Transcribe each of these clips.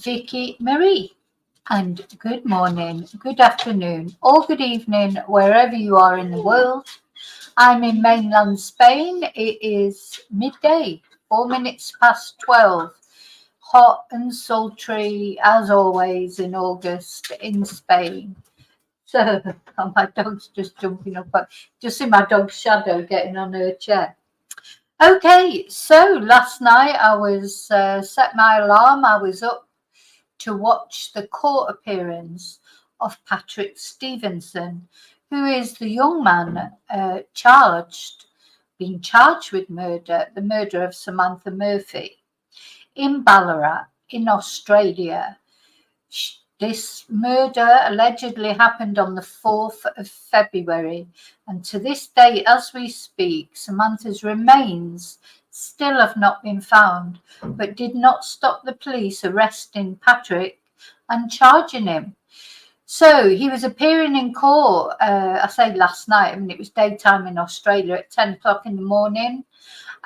Vicky Marie. And good morning, good afternoon, or good evening, wherever you are in the world. I'm in mainland Spain. It is midday, 4 minutes past 12. Hot and sultry, as always, in August in Spain. So, my dog's just jumping up. Just see my dog's shadow getting on her chair. Okay, so last night I was set my alarm. I was up to watch the court appearance of Patrick Stephenson, who is the young man being charged with the murder of Samantha Murphy in Ballarat in Australia. This murder allegedly happened on the 4th of February, and to this day, as we speak, Samantha's remains still have not been found, but did not stop the police arresting Patrick and charging him. So he was appearing in court, I say last night, I mean it was daytime in Australia at 10 o'clock in the morning.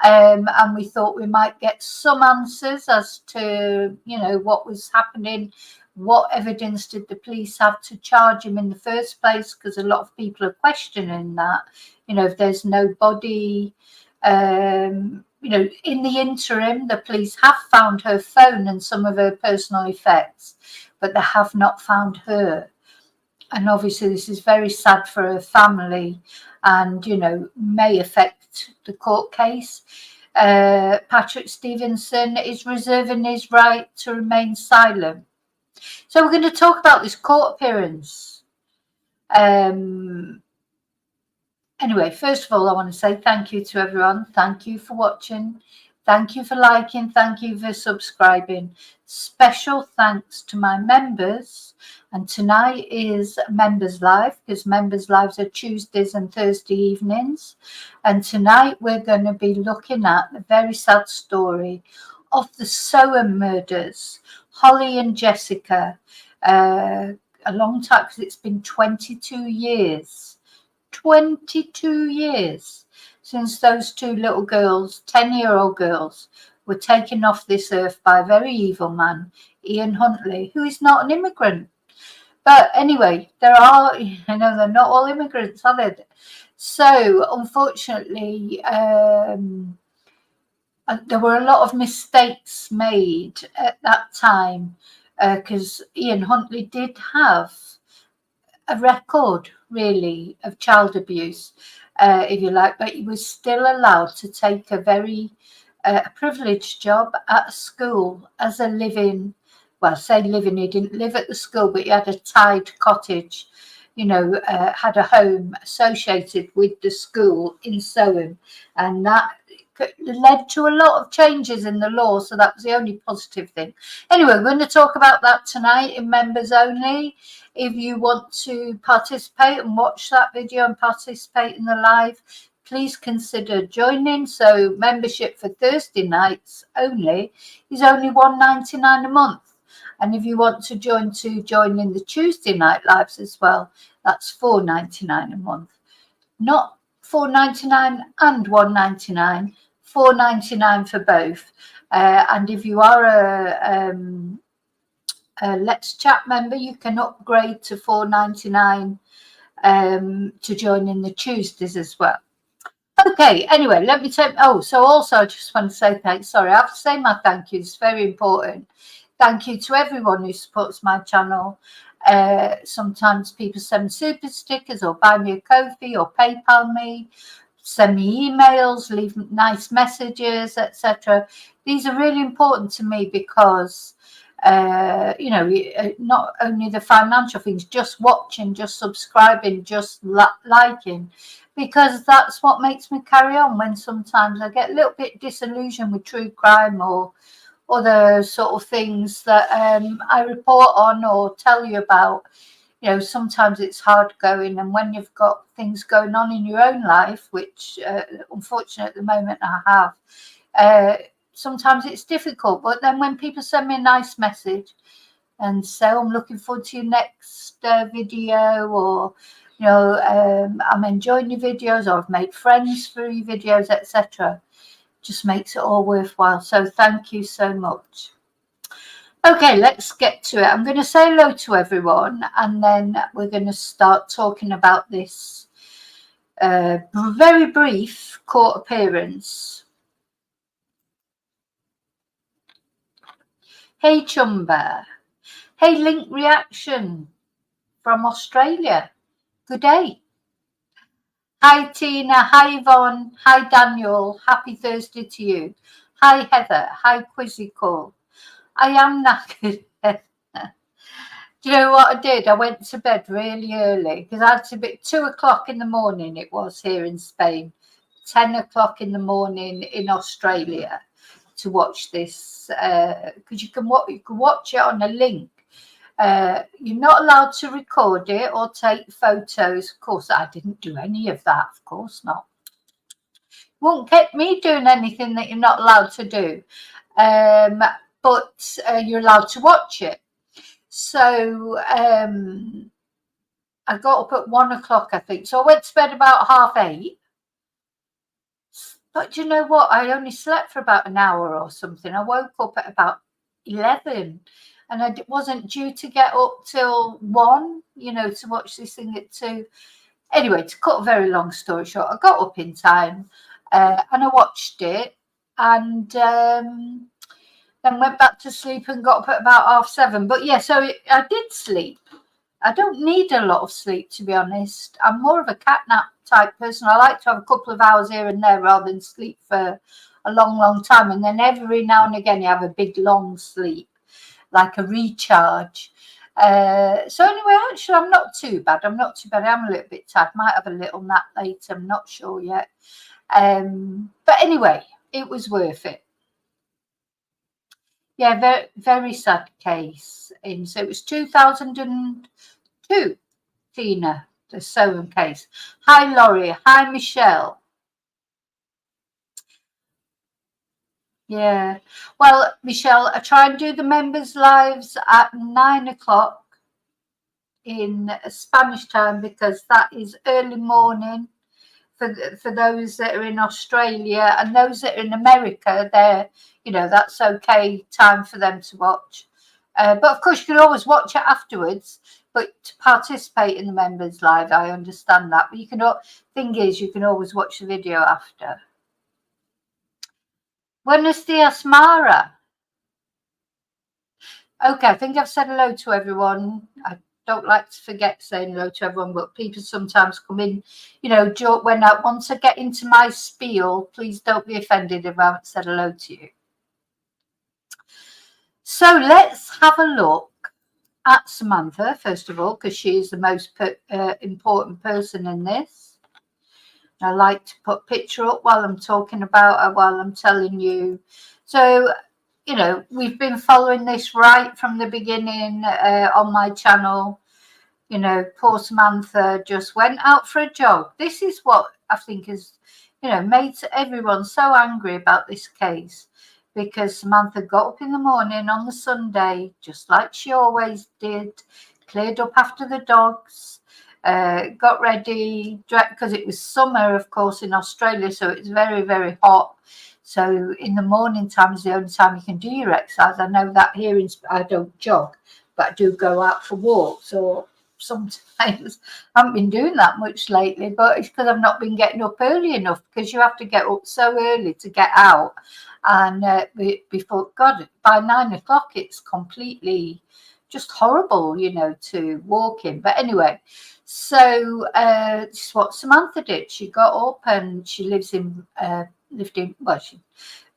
And we thought we might get some answers as to, what was happening. What evidence did the police have to charge him in the first place? Because a lot of people are questioning that, if there's no body. In the interim, the police have found her phone and some of her personal effects, but they have not found her. And obviously this is very sad for her family and, may affect the court case. Patrick Stephenson is reserving his right to remain silent. So we're going to talk about this court appearance. Anyway, first of all, I want to say thank you to everyone. Thank you for watching. Thank you for liking. Thank you for subscribing. Special thanks to my members. And tonight is Members Live, because Members Lives are Tuesdays and Thursday evenings. And tonight we're going to be looking at the very sad story of the Soham murders, Holly and Jessica. A long time, because it's been 22 years. 22 years since those two little girls, 10-year-old girls, were taken off this earth by a very evil man, Ian Huntley, who is not an immigrant. But anyway, they're not all immigrants, are they? So, unfortunately, there were a lot of mistakes made at that time because Ian Huntley did have a record, really, of child abuse, if you like, but he was still allowed to take a very privileged job at a school as a living, he didn't live at the school, but he had a tied cottage, had a home associated with the school in Soham, and that led to a lot of changes in the law, so that was the only positive thing. Anyway, we're going to talk about that tonight in Members Only. If you want to participate and watch that video and participate in the live, please consider joining. So membership for Thursday nights only is only $1.99 a month. And if you want to join in the Tuesday night lives as well, that's $4.99 a month. Not $4.99 and $1.99, $4.99 for both. And if you are a Let's Chat member, you can upgrade to $4.99 to join in the Tuesdays as well. Okay, anyway, let me take. So also I just want to say thanks. Sorry, I have to say my thank yous. It's very important. Thank you to everyone who supports my channel. Sometimes people send me super stickers or buy me a coffee or PayPal me, send me emails, leave nice messages, etc. These are really important to me because, not only the financial things, just watching, just subscribing, just liking, because that's what makes me carry on when sometimes I get a little bit disillusioned with true crime or other sort of things that I report on or tell you about. Sometimes it's hard going, and when you've got things going on in your own life, which unfortunately at the moment I have, sometimes it's difficult. But then when people send me a nice message and say, I'm looking forward to your next video, or I'm enjoying your videos, or I've made friends through your videos, etc., just makes it all worthwhile. So thank you so much. Okay, let's get to it. I'm going to say hello to everyone, and then we're going to start talking about this very brief court appearance. Hey, Chumba. Hey, Link Reaction from Australia. Good day. Hi, Tina. Hi, Yvonne. Hi, Daniel. Happy Thursday to you. Hi, Heather. Hi, Quizzical. I am knackered. Do you know what I did? I went to bed really early because I had to be 2 o'clock in the morning. It was here in Spain, 10 o'clock in the morning in Australia to watch this because you can watch it on a link. You're not allowed to record it or take photos. Of course, I didn't do any of that. Of course not. Won't get me doing anything that you're not allowed to do. But you're allowed to watch it. So I got up at 1 o'clock, I think. So I went to bed about 8:30. But you know what? I only slept for about an hour or something. I woke up at about 11, and I wasn't due to get up till 1, to watch this thing at 2. Anyway, to cut a very long story short, I got up in time and I watched it, and then went back to sleep and got up at about 7:30. But yeah, so I did sleep. I don't need a lot of sleep, to be honest. I'm more of a catnap type person. I like to have a couple of hours here and there rather than sleep for a long, long time. And then every now and again, you have a big, long sleep, like a recharge. So anyway, actually, I'm not too bad. I'm a little bit tired. Might have a little nap later. I'm not sure yet. But anyway, it was worth it. Yeah, very, very sad case. And so it was 2002, Tina, the Soham case. Hi, Laurie. Hi, Michelle. Yeah. Well, Michelle, I try and do the members' lives at 9 o'clock in Spanish time because that is early morning for those that are in Australia, and those that are in America, that's okay time for them to watch. But of course, you can always watch it afterwards. But to participate in the members live, I understand that. But thing is, you can always watch the video after. Buenos dias, Mara. Okay, I think I've said hello to everyone. I don't like to forget saying hello to everyone, but people sometimes come in, joke when once I get into my spiel, please don't be offended if I haven't said hello to you. So let's have a look at Samantha, first of all, because she is the most important person in this. I like to put a picture up while I'm talking about her, while I'm telling you. So, we've been following this right from the beginning on my channel. Poor Samantha just went out for a jog. This is what I think has, made everyone so angry about this case, because Samantha got up in the morning on the Sunday, just like she always did, cleared up after the dogs, got ready, because it was summer, of course, in Australia, so it's very, very hot. So in the morning time is the only time you can do your exercise. I know that here I don't jog, but I do go out for walks, or sometimes I haven't been doing that much lately, but it's because I've not been getting up early enough, because you have to get up so early to get out. And before, God, by 9 o'clock, it's completely just horrible, to walk in. But anyway, so this is what Samantha did. She got up, and she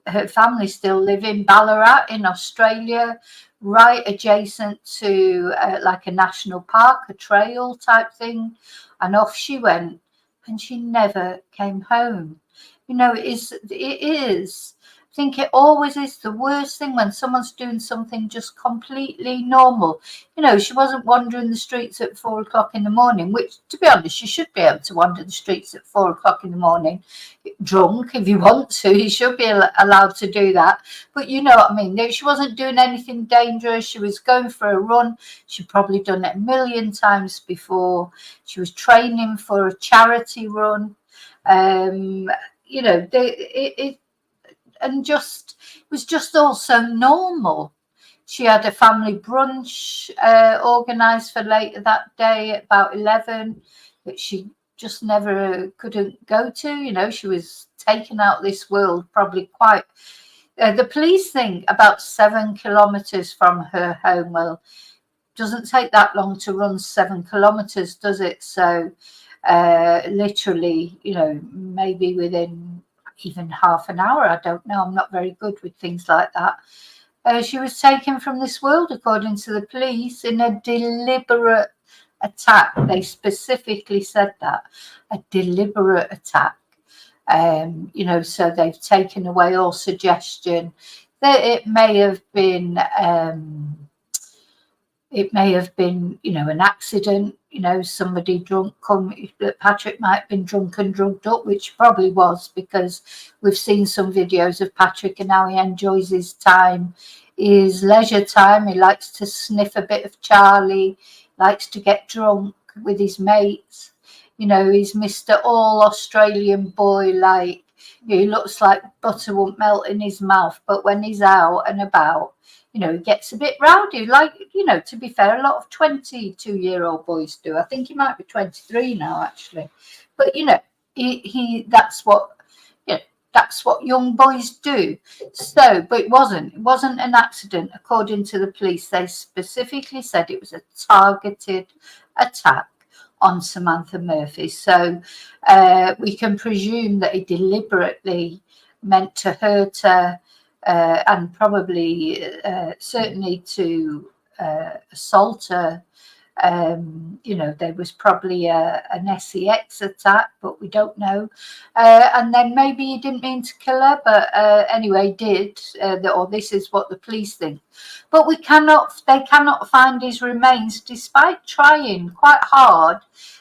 her family still live in Ballarat in Australia, right adjacent to like a national park, a trail type thing. And off she went, and she never came home. It is. I think it always is the worst thing when someone's doing something just completely normal. She wasn't wandering the streets at 4 o'clock in the morning, which, to be honest, you should be able to wander the streets at 4 o'clock in the morning. Drunk, if you want to, you should be allowed to do that. But you know what I mean. She wasn't doing anything dangerous. She was going for a run. She'd probably done it a million times before. She was training for a charity run. It was just all so normal. She had a family brunch organised for later that day at about 11, but she just never couldn't go to. You know, she was taken out of this world, probably quite. The police think about 7 kilometres from her home. Well, doesn't take that long to run 7 kilometres, does it? So literally, you know, maybe within even half an hour, I don't know, I'm not very good with things like that. She was taken from this world, according to the police, in a deliberate attack. They specifically said that, a deliberate attack. You know, so they've taken away all suggestion that it may have been, you know, an accident. You know, somebody drunk that Patrick might have been drunk and drugged up, which probably was, because we've seen some videos of Patrick and how he enjoys his time, his leisure time. He likes to sniff a bit of Charlie, likes to get drunk with his mates. You know, he's Mr. All Australian boy, like, he looks like butter won't melt in his mouth, but when he's out and about, you know, he gets a bit rowdy. Like, you know, to be fair, a lot of 22-year-old boys do. I think he might be 23 now, actually. But, you know, that's what, you know, that's what young boys do. So, but it wasn't an accident, according to the police. They specifically said it was a targeted attack on Samantha Murphy. So we can presume that he deliberately meant to hurt her, and probably certainly to assault her. You know, there was probably an SEX attack, but we don't know. And then maybe he didn't mean to kill her, but anyway, did. Or this is what the police think. But they cannot find his remains, despite trying quite hard.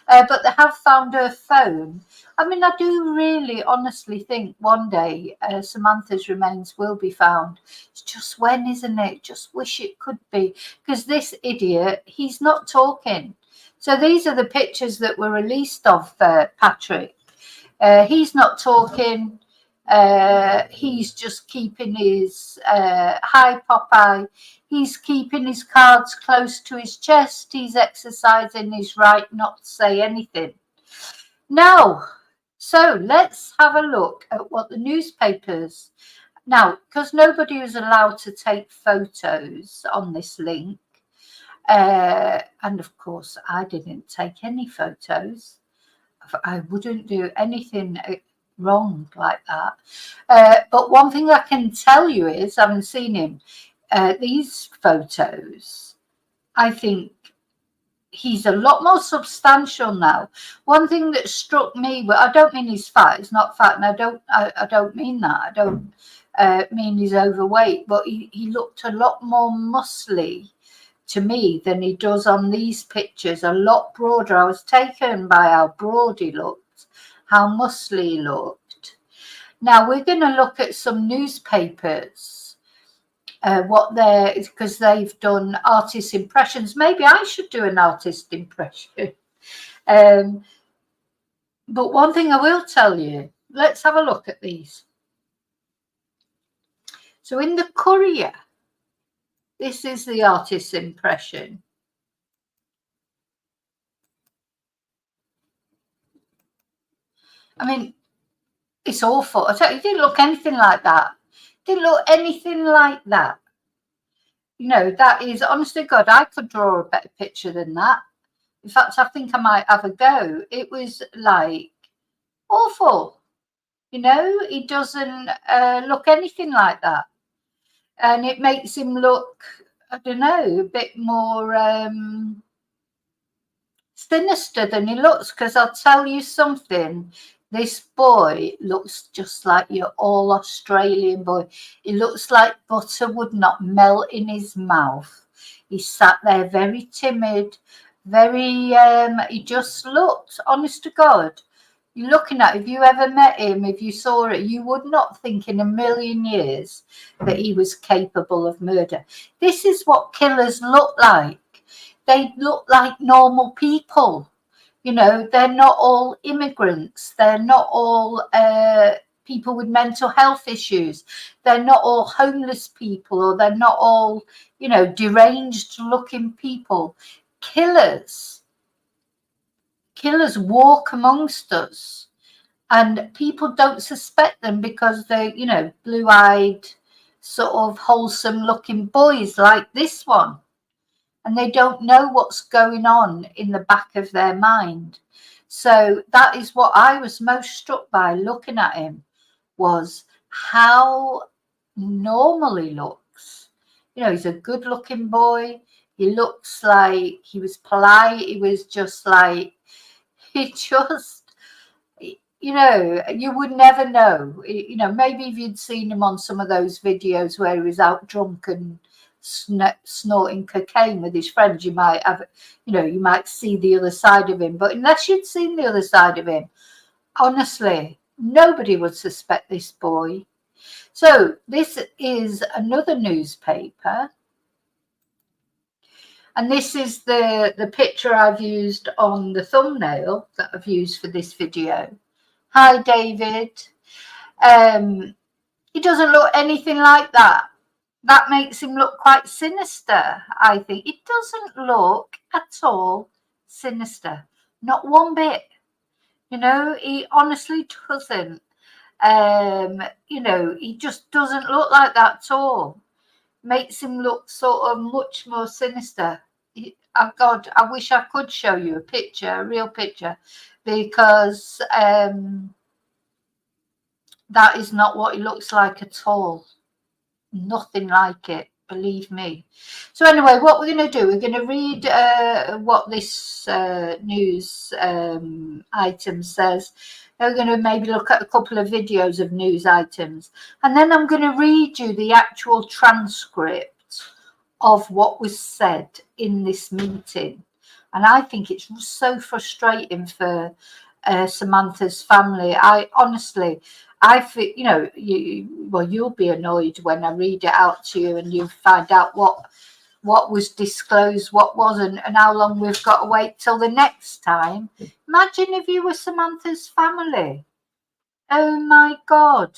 But they have found her phone. I mean, I do really honestly think one day Samantha's remains will be found. It's just when, isn't it? Just wish it could be. Because this idiot, he's not talking. So these are the pictures that were released of Patrick. He's not talking. He's just keeping his, hi Popeye, he's keeping his cards close to his chest. He's exercising his right not to say anything. Now, so let's have a look at what the newspapers, now, because nobody was allowed to take photos on this link, and of course I didn't take any photos. I wouldn't do anything wrong like that. But one thing I can tell you is, I haven't seen him, these photos, I think he's a lot more substantial now. One thing that struck me, well, I don't mean he's fat, he's not fat, and I don't mean that. I don't mean he's overweight, but he looked a lot more muscly to me than he does on these pictures, a lot broader. I was taken by how broad he looked, how muscly he looked. Now we're going to look at some newspapers, what they're, because they've done artist impressions. Maybe I should do an artist impression. But one thing I will tell you, let's have a look at these. So in the Courier, this is the artist's impression. I mean, it's awful. I tell you, it didn't look anything like that. Didn't look anything like that. You know, that is, honest to God, I could draw a better picture than that. In fact, I think I might have a go. It was like awful. You know, he doesn't look anything like that. And it makes him look, I don't know, a bit more sinister than he looks. Because I'll tell you something, this boy looks just like your all Australian boy. He looks like butter would not melt in his mouth. He sat there very timid, very, he just looked, honest to God. You're looking at, if you ever met him, if you saw it, you would not think in a million years that he was capable of murder. This is what killers look like. They look like normal people. You know, they're not all immigrants. They're not all, people with mental health issues. They're not all homeless people, or they're not all, you know, deranged looking people. Killers walk amongst us, and people don't suspect them because they're, you know, blue-eyed, sort of wholesome looking boys like this one. And they don't know what's going on in the back of their mind. So that is what I was most struck by looking at him, was how normal he looks. You know, he's a good looking boy. He looks like he was polite. He was just like, he just, you know, you would never know. You know, maybe if you'd seen him on some of those videos where he was out drunk and snorting cocaine with his friends, you might have, you know, you might see the other side of him. But unless you'd seen the other side of him, honestly, nobody would suspect this boy. So this is another newspaper, and this is the picture I've used on the thumbnail that I've used for this video. Hi, David. He doesn't look anything like that. That makes him look quite sinister, I think. It doesn't look at all sinister. Not one bit. You know, he honestly doesn't. You know, he just doesn't look like that at all. Makes him look sort of much more sinister. Oh God, I wish I could show you a picture, a real picture, because that is not what he looks like at all. Nothing like it, believe me. So anyway, what we're going to do, we're going to read what this news item says. We're going to maybe look at a couple of videos of news items, and then I'm going to read you the actual transcript of what was said in this meeting. And I think it's so frustrating for Samantha's family. I honestly, I feel, you know, you'll be annoyed when I read it out to you and you find out what was disclosed, what wasn't, and how long we've got to wait till the next time. Imagine if you were Samantha's family. Oh my God.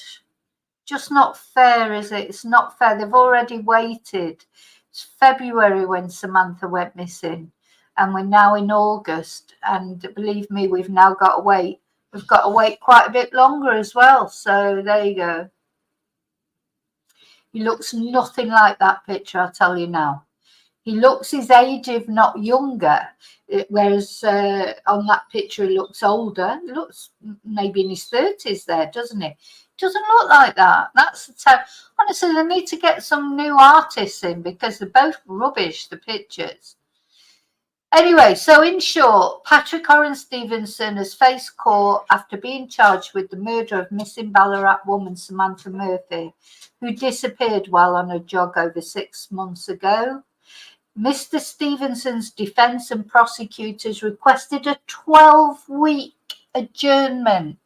Just not fair, is it? It's not fair. They've already waited. It's February when Samantha went missing, and we're now in August, and believe me, we've now got to wait. We've got to wait quite a bit longer as well. So there you go. He looks nothing like that picture, I'll tell you now. He looks his age, if not younger, whereas on that picture he looks older. He looks maybe in his 30s there, doesn't he? Doesn't look like that. That's honestly, they need to get some new artists in, because they're both rubbish, the pictures. Anyway, so in short, Patrick Orren Stephenson has faced court after being charged with the murder of missing Ballarat woman Samantha Murphy, who disappeared while on a jog over 6 months ago. Mr. Stephenson's defence and prosecutors requested a 12-week adjournment.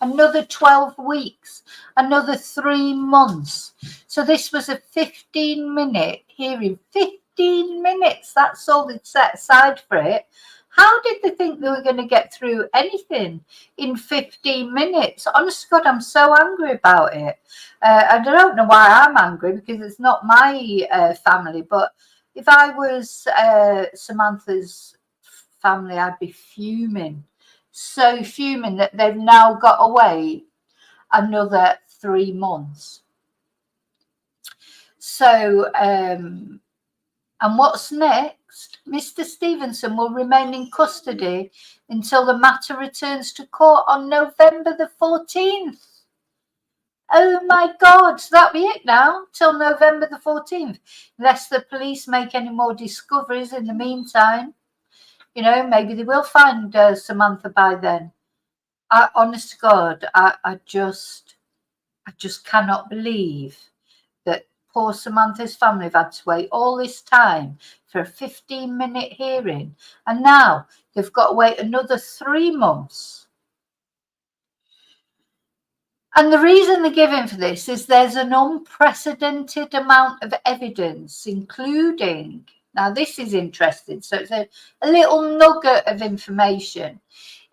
Another 12 weeks, another 3 months. So this was a 15-minute hearing. 15 minutes, that's all they'd set aside for it. How did they think they were going to get through anything in 15 minutes? Honest to God, I'm so angry about it. I don't know why I'm angry, because it's not my family. But if I was Samantha's family, I'd be fuming. So fuming that they've now got to wait another 3 months. So, and what's next? Mr. Stephenson will remain in custody until the matter returns to court on November the 14th. Oh my God, so that'll be it now, till November the 14th, unless the police make any more discoveries in the meantime. You know, maybe they will find Samantha by then. Honest to God, I just cannot believe that poor Samantha's family have had to wait all this time for a 15-minute hearing, and now they've got to wait another 3 months. And the reason they're giving for this is there's an unprecedented amount of evidence, including, now this is interesting, so it's a little nugget of information,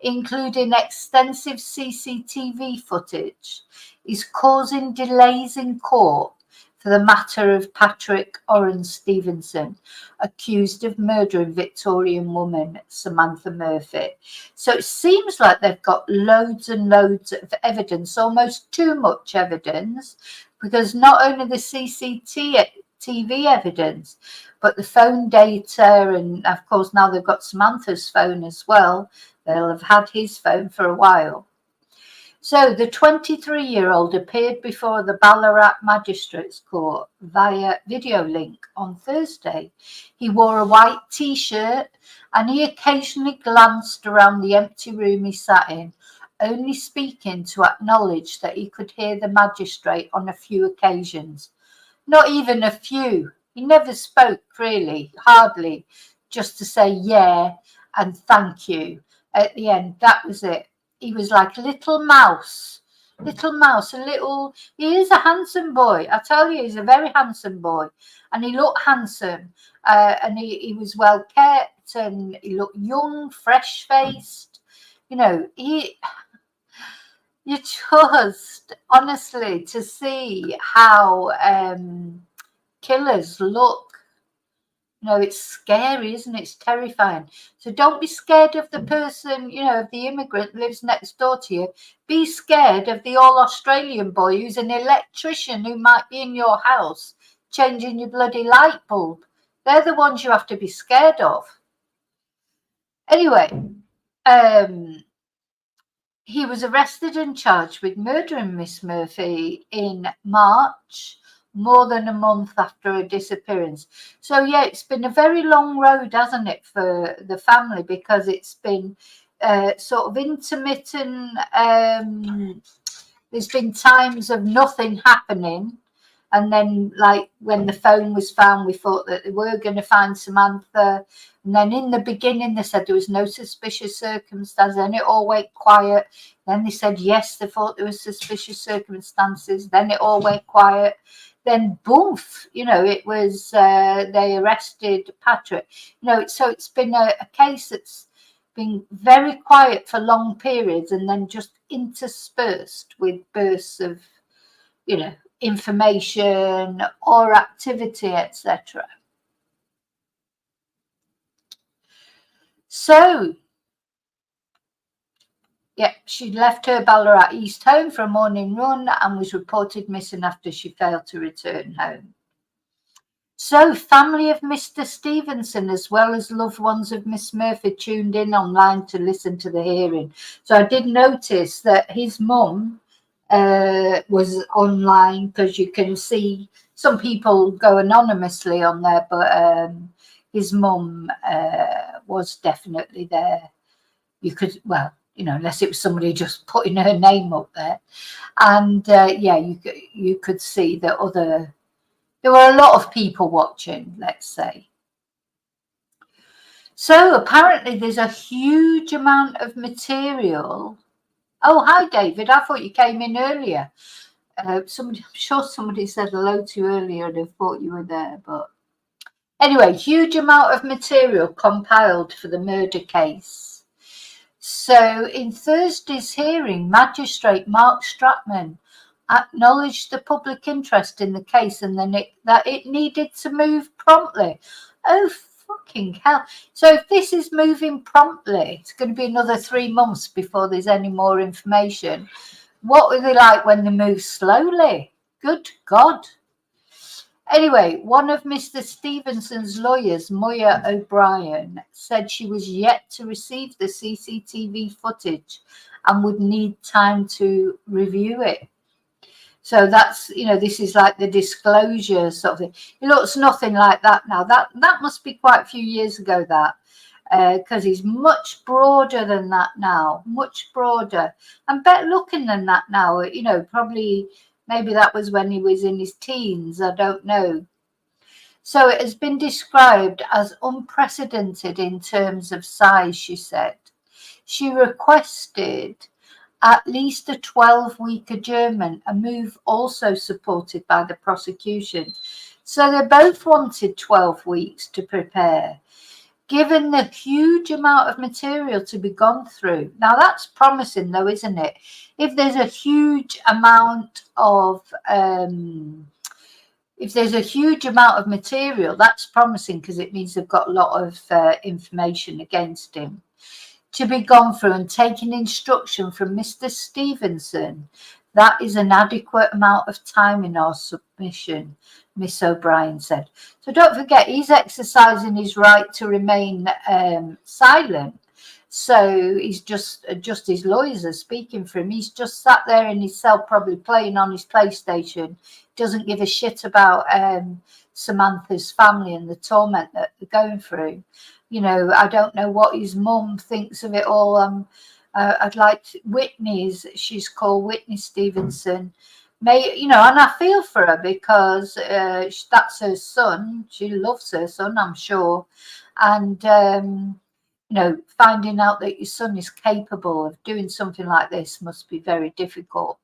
including extensive CCTV footage, is causing delays in court for the matter of Patrick Orren Stephenson, accused of murdering Victorian woman Samantha Murphy. So it seems like they've got loads and loads of evidence, almost too much evidence, because not only the CCTV evidence, but the phone data, and of course now they've got Samantha's phone as well. They'll have had his phone for a while. So the 23-year-old appeared before the Ballarat Magistrates Court via video link on Thursday. He wore a white T-shirt and he occasionally glanced around the empty room he sat in, only speaking to acknowledge that he could hear the magistrate on a few occasions. Not even a few. He never spoke really, hardly, just to say yeah and thank you. At the end, that was it. He was like little mouse, he is a handsome boy. I tell you, he's a very handsome boy, and he looked handsome, and he was well kept, and he looked young, fresh faced. You know, you just, honestly, to see how killers look. No, it's scary, isn't it? It's terrifying. So don't be scared of the person, of the immigrant lives next door to you. Be scared of the all-Australian boy who's an electrician who might be in your house changing your bloody light bulb. They're the ones you have to be scared of. Anyway, he was arrested and charged with murdering Miss Murphy in March, more than a month after her disappearance. So yeah, it's been a very long road, hasn't it, for the family, because it's been sort of intermittent. There's been times of nothing happening, and then like when the phone was found, we thought that they were going to find Samantha, and then in the beginning they said there was no suspicious circumstances, then it all went quiet. Then they said yes, they thought there was suspicious circumstances, then it all went quiet. Then boof, it was they arrested Patrick. So it's been a case that's been very quiet for long periods, and then just interspersed with bursts of, information or activity, etc. So, yeah, she left her Ballarat East home for a morning run and was reported missing after she failed to return home. So, family of Mr. Stephenson, as well as loved ones of Miss Murphy, tuned in online to listen to the hearing. So I did notice that his mum was online, because you can see some people go anonymously on there, but his mum was definitely there. You could, unless it was somebody just putting her name up there. And yeah, you could see that there were a lot of people watching, let's say. So apparently there's a huge amount of material. Oh, hi, David. I thought you came in earlier. I'm sure somebody said hello to you earlier and I thought you were there. But anyway, huge amount of material compiled for the murder case. So in Thursday's hearing, Magistrate Mark Stratman acknowledged the public interest in the case and that it needed to move promptly. Oh, fucking hell. So if this is moving promptly, it's going to be another 3 months before there's any more information. What were they like when they move slowly? Good God. Anyway, one of Mr. Stevenson's lawyers, Moya O'Brien, said she was yet to receive the CCTV footage and would need time to review it. So that's, this is like the disclosure sort of thing. It looks nothing like that now. That must be quite a few years ago, that, because he's much broader than that now, much broader and better looking than that now. Probably, maybe that was when he was in his teens. I don't know. So it has been described as unprecedented in terms of size, she said. She requested at least a 12-week adjournment, a move also supported by the prosecution. So they both wanted 12 weeks to prepare. given the huge amount of material to be gone through. Now that's promising though, isn't it? If there's a huge amount of material, that's promising, because it means they've got a lot of information against him to be gone through, and taking instruction from Mr. Stephenson. That is an adequate amount of time in our submission, Miss O'Brien said. So don't forget, he's exercising his right to remain silent. So he's just his lawyers are speaking for him. He's just sat there in his cell, probably playing on his PlayStation. Doesn't give a shit about Samantha's family and the torment that they're going through. You know, I don't know what his mum thinks of it all. I'd like to, she's called Whitney Stephenson. And I feel for her, because that's her son. She loves her son, I'm sure. And, finding out that your son is capable of doing something like this must be very difficult.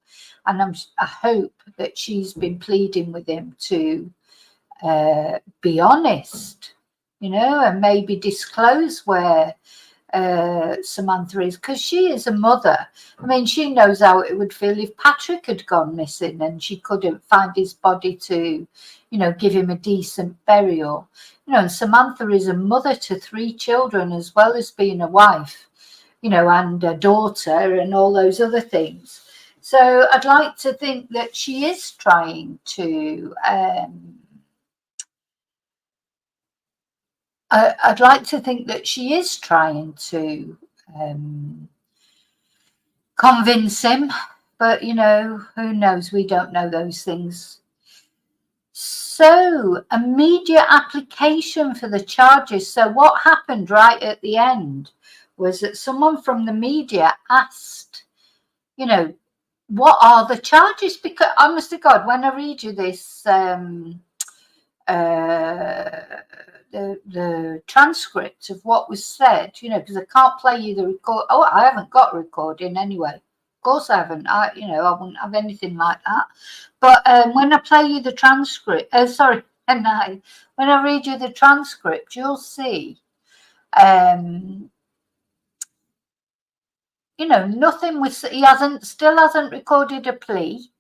And I hope that she's been pleading with him to be honest, and maybe disclose where Samantha is, because she is a mother. I mean, she knows how it would feel if Patrick had gone missing and she couldn't find his body to, give him a decent burial. And Samantha is a mother to 3 children, as well as being a wife, and a daughter and all those other things. So I'd like to think that she is trying to convince him, but who knows? We don't know those things. So, a media application for the charges. So what happened right at the end was that someone from the media asked, what are the charges? Because, honest to God, when I read you this, the transcript of what was said, because I can't play you the record. Oh, I haven't got a recording anyway. Of course I haven't. I wouldn't have anything like that. But when I play you the transcript, when I read you the transcript, you'll see, nothing was. He still hasn't recorded a plea,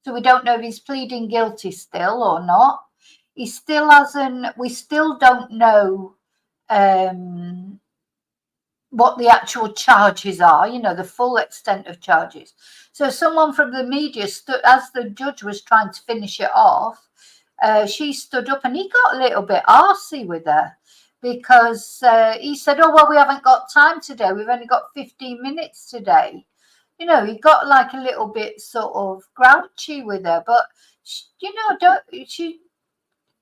so we don't know if he's pleading guilty still or not. He still hasn't. We still don't know what the actual charges are, the full extent of charges. So someone from the media stood, as the judge was trying to finish it off, she stood up, and he got a little bit arsey with her, because he said, oh, well, we haven't got time today. We've only got 15 minutes today. He got like a little bit sort of grouchy with her, but,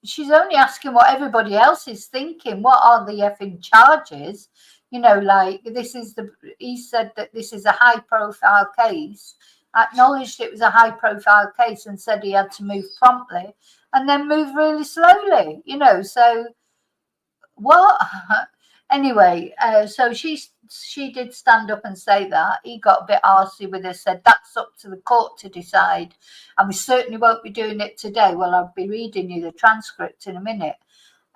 she's only asking what everybody else is thinking. What are the effing charges? He said that this is a high profile case, acknowledged it was a high profile case, and said he had to move promptly and then move really slowly, so what? Anyway, so she did stand up and say that. He got a bit arsey with her, said that's up to the court to decide, and we certainly won't be doing it today. Well, I'll be reading you the transcript in a minute.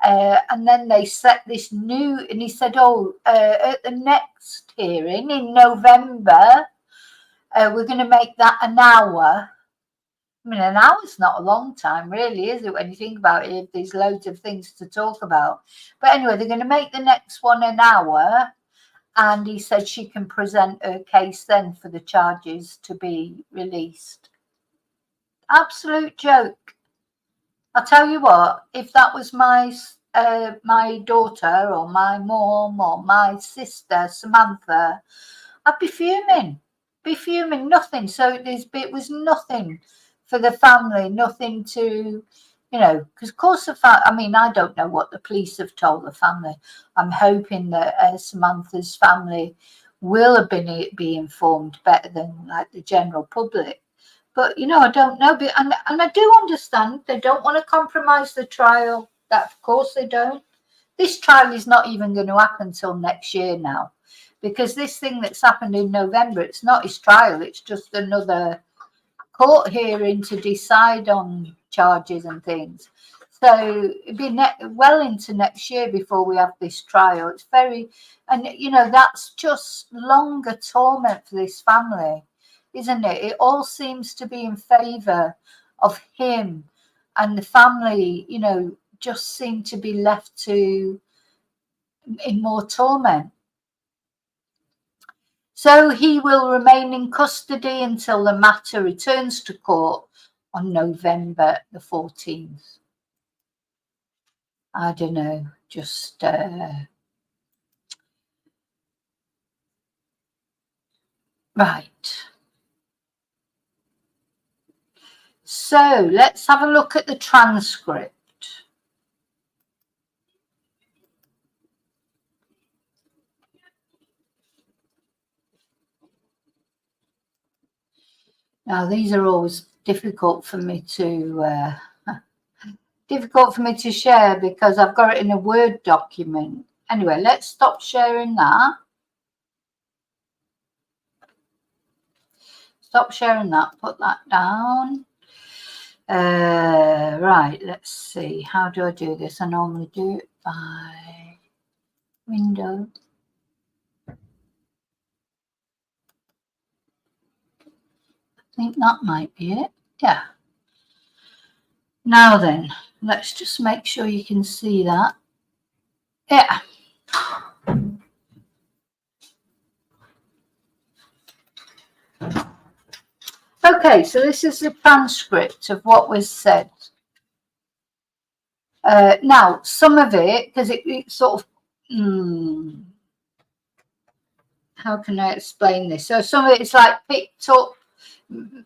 And then they set this new, and he said, at the next hearing in November, we're going to make that an hour. I mean, an hour's not a long time, really, is it, when you think about it, if there's loads of things to talk about. But anyway, they're going to make the next one an hour, and he said she can present her case then for the charges to be released. Absolute joke. I'll tell you what, if that was my daughter or my mom or my sister, Samantha, I'd be fuming. Nothing. So it was nothing for the family, nothing to, because of course I don't know what the police have told the family. I'm hoping that Samantha's family will be informed better than like the general public. But, I don't know. And I do understand they don't want to compromise the trial. That, of course, they don't. This trial is not even going to happen until next year now, because this thing that's happened in November, it's not his trial. It's just another court hearing to decide on charges and things. So it'd be well into next year before we have this trial. It's very, and that's just longer torment for this family, isn't it? It all seems to be in favour of him, and the family, just seem to be left in more torment. So he will remain in custody until the matter returns to court on November the 14th. I don't know, just right. So let's have a look at the transcript. Now these are always difficult for me to share because I've got it in a Word document. Anyway, let's stop sharing that. Stop sharing that, put that down. Right, let's see. How do I do this? I normally do it by window. I think that might be it. Yeah. Now then, let's just make sure you can see that. Yeah. Okay, so this is the transcript of what was said. Now, some of it, because it sort of, how can I explain this? So some of it's like picked up,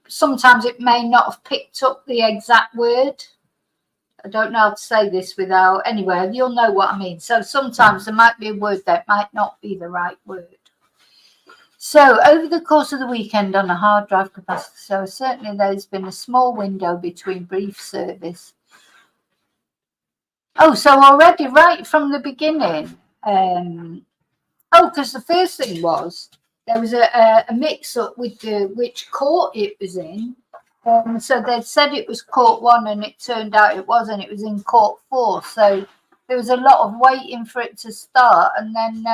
sometimes it may not have picked up the exact word. I don't know how to say this without, anyway, you'll know what I mean. So sometimes there might be a word that might not be the right word. So over the course of the weekend on a hard drive capacity, so certainly there's been a small window between brief service. Oh, so already right from the beginning, because the first thing was there was a mix-up with which court it was in. So they'd said it was court 1 and it turned out it wasn't. It was in court 4. So there was a lot of waiting for it to start, and then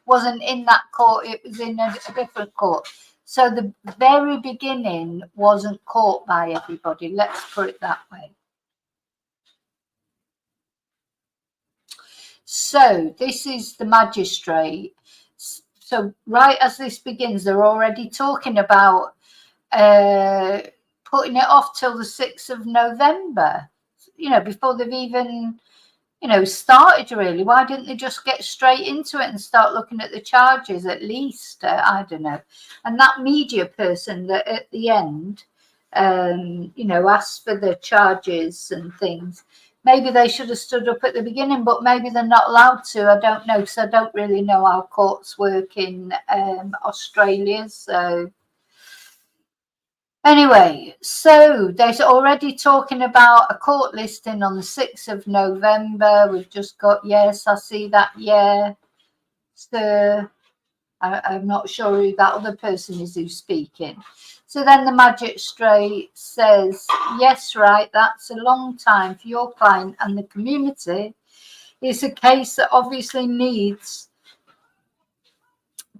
wasn't in that court. It was in a different court. So the very beginning wasn't caught by everybody. Let's put it that way. So this is the magistrate. So right as this begins, they're already talking about putting it off till the 6th of November, before they've even, started really. Why didn't they just get straight into it and start looking at the charges at least? I don't know. And that media person that at the end, asked for the charges and things. Maybe they should have stood up at the beginning, but maybe they're not allowed to. I don't know, because I don't really know how courts work in Australia. So anyway, so they're already talking about a court listing on the 6th of November. We've just got, yes, I see that, yeah. So I'm not sure who that other person is who's speaking. So then the magistrate says, yes, right, that's a long time for your client and the community. It's a case that obviously needs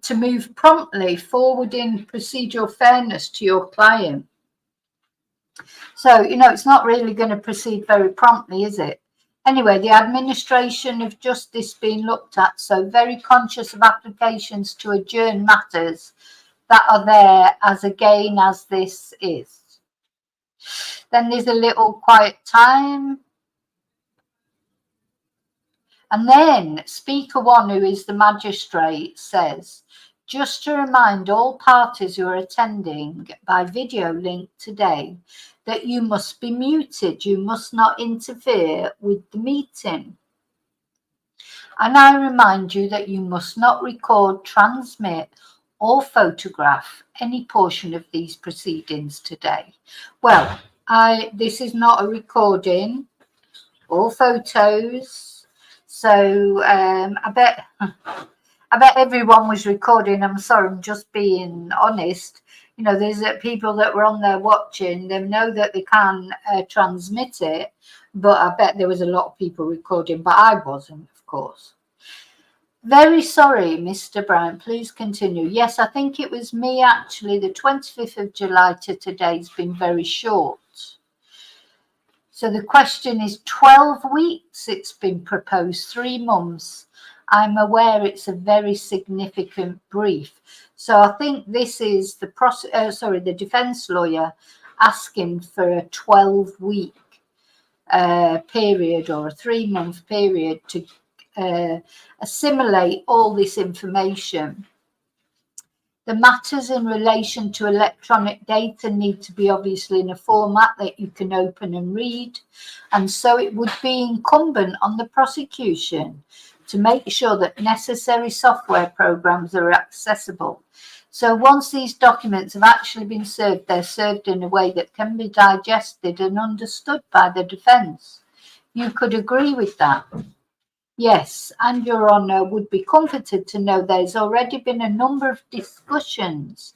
to move promptly forward in procedural fairness to your client. So, it's not really going to proceed very promptly, is it? Anyway, the administration of justice being looked at, so very conscious of applications to adjourn matters that are there as again as this is. Then there's a little quiet time. And then Speaker 1, who is the magistrate, says, just to remind all parties who are attending by video link today that you must be muted. You must not interfere with the meeting. And I remind you that you must not record, transmit, or photograph any portion of these proceedings today. Well, this is not a recording or photos, so I bet everyone was recording. I'm sorry, I'm just being honest. you know, there's people that were on there watching, they know that they can transmit it, but I bet there was a lot of people recording, but I wasn't, of course. Very sorry, Mr. Brown. Please continue. Yes, I think it was me, actually. The 25th of July to today's been very short. So the question is 12 weeks it's been proposed, 3 months. I'm aware it's a very significant brief. So I think this is the defence lawyer asking for a 12-week period or a 3-month period to assimilate all this information. The matters in relation to electronic data need to be obviously in a format that you can open and read, and so it would be incumbent on the prosecution to make sure that necessary software programs are accessible. So once these documents have actually been served, they're served in a way that can be digested and understood by the defence. You could agree with that? Yes, and Your Honour would be comforted to know there's already been a number of discussions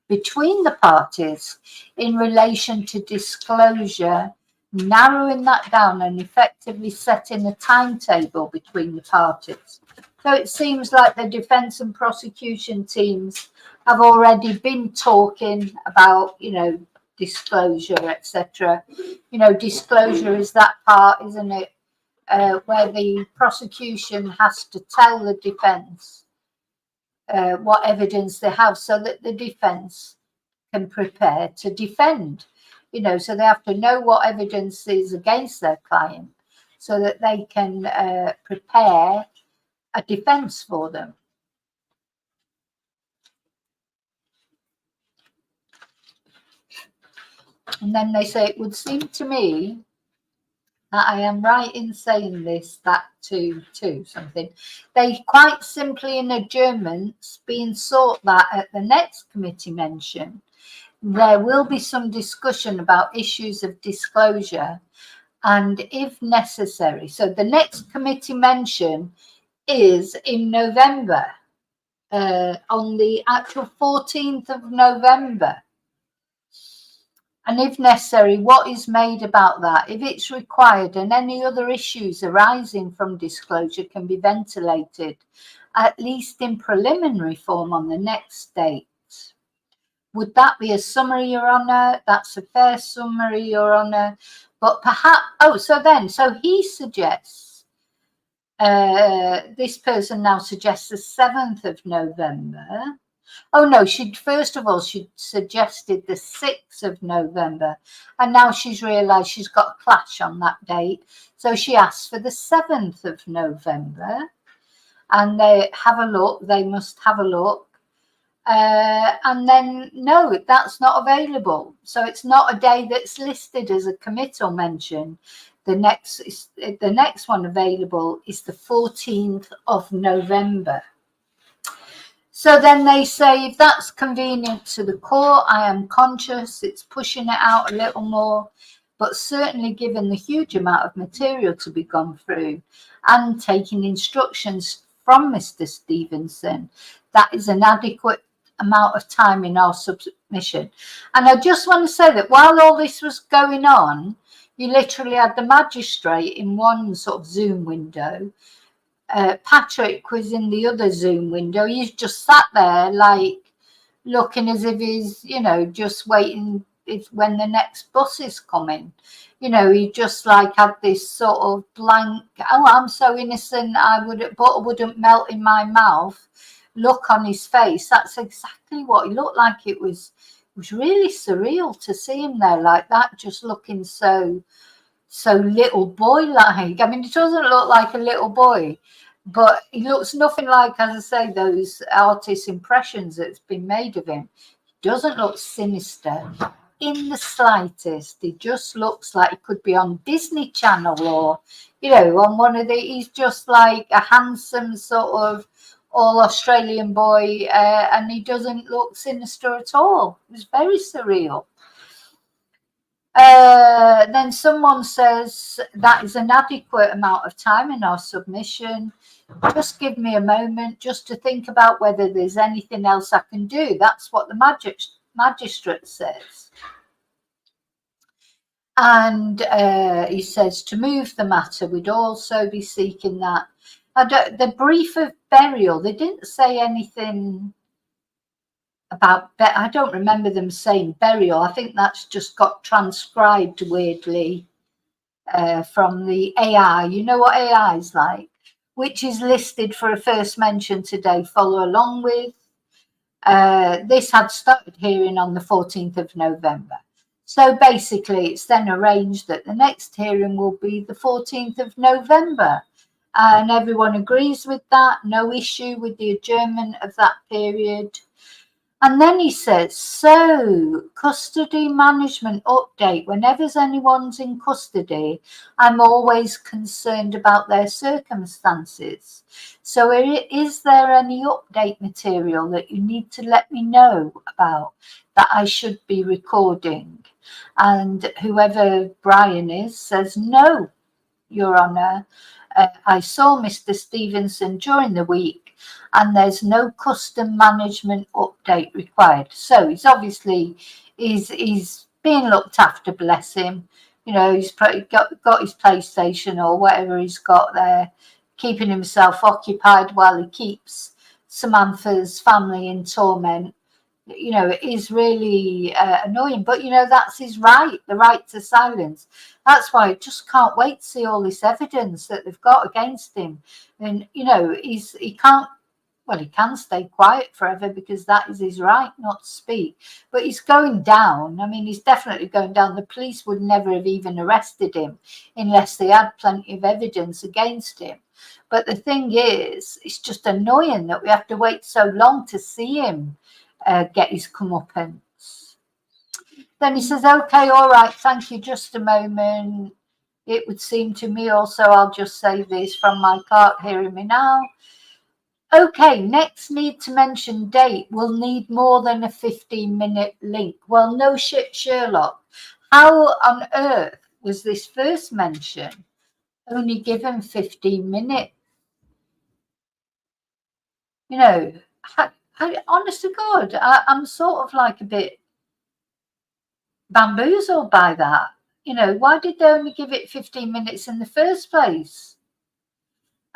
between the parties in relation to disclosure, narrowing that down and effectively setting a timetable between the parties. So it seems like the defence and prosecution teams have already been talking about, you know, disclosure, etc. You know, disclosure is that part, isn't it? Where the prosecution has to tell the defence what evidence they have so that the defence can prepare to defend. You know, so they have to know what evidence is against their client so that they can prepare a defence for them. And then they say, it would seem to me that I am right in saying this, that to something. They quite simply in adjournments being sought that at the next committee mention, there will be some discussion about issues of disclosure and if necessary. So the next committee mention is in November, on the actual 14th of November. And if necessary, what is made about that? If it's required and any other issues arising from disclosure can be ventilated, at least in preliminary form on the next date. Would that be a summary, Your Honour? That's a fair summary, Your Honour. But perhaps, so he suggests, this person now suggests the 7th of November. Oh no, first of all, she suggested the 6th of November, and now she's realised she's got a clash on that date. So she asked for the 7th of November, and they must have a look. And then, no, that's not available. So it's not a day that's listed as a committal mention. The next one available is the 14th of November. So then they say, if that's convenient to the court, I am conscious it's pushing it out a little more, but certainly given the huge amount of material to be gone through and taking instructions from Mr. Stephenson, that is an adequate amount of time in our submission. And I just want to say that while all this was going on, you literally had the magistrate in one sort of Zoom window. Patrick was in the other Zoom window. He's just sat there like looking as if he's, you know, just waiting when the next bus is coming. You know, he just like had this sort of blank, oh, I'm so innocent, butter wouldn't melt in my mouth look on his face. That's exactly what he looked like. It was really surreal to see him there like that, just looking so little boy like. I mean, it doesn't look like a little boy, but he looks nothing like, as I say, those artist impressions that's been made of him. He doesn't look sinister in the slightest. He just looks like he could be on Disney Channel or, you know, on one of he's just like a handsome sort of all Australian boy, and he doesn't look sinister at all. It was very surreal. Then someone says that is an adequate amount of time in our submission. Just give me a moment just to think about whether there's anything else I can do. That's what the magistrate says. And he says to move the matter, we'd also be seeking that. The brief of burial, they didn't say anything about, I don't remember them saying burial. I think that's just got transcribed weirdly from the AI. You know what AI is like? Which is listed for a first mention today. Follow along with. This had started hearing on the 14th of November. So basically, it's then arranged that the next hearing will be the 14th of November. And everyone agrees with that. No issue with the adjournment of that period. And then he says, so custody management update. Whenever anyone's in custody, I'm always concerned about their circumstances. So is there any update material that you need to let me know about that I should be recording? And whoever Brian is says, no, Your Honour. I saw Mr. Stephenson during the week and there's no custom management update required. So he's obviously, he's being looked after, bless him. You know, he's got his PlayStation or whatever he's got there, keeping himself occupied while he keeps Samantha's family in torment. You know, it is really annoying, but you know, that's his right, the right to silence. That's why I just can't wait to see all this evidence that they've got against him. And you know, he can't, well, he can stay quiet forever because that is his right not to speak, but he's going down. I mean, he's definitely going down. The police would never have even arrested him unless they had plenty of evidence against him. But the thing is, it's just annoying that we have to wait so long to see him get his comeuppance. Then he says, okay, all right, thank you, just a moment. It would seem to me also, I'll just say this from my cart, hearing me now. Okay, next need to mention date. We'll need more than a 15-minute link. Well, no shit, Sherlock. How on earth was this first mention only given 15 minutes? You know, honest to God, I'm sort of like a bit bamboozled by that. You know, why did they only give it 15 minutes in the first place?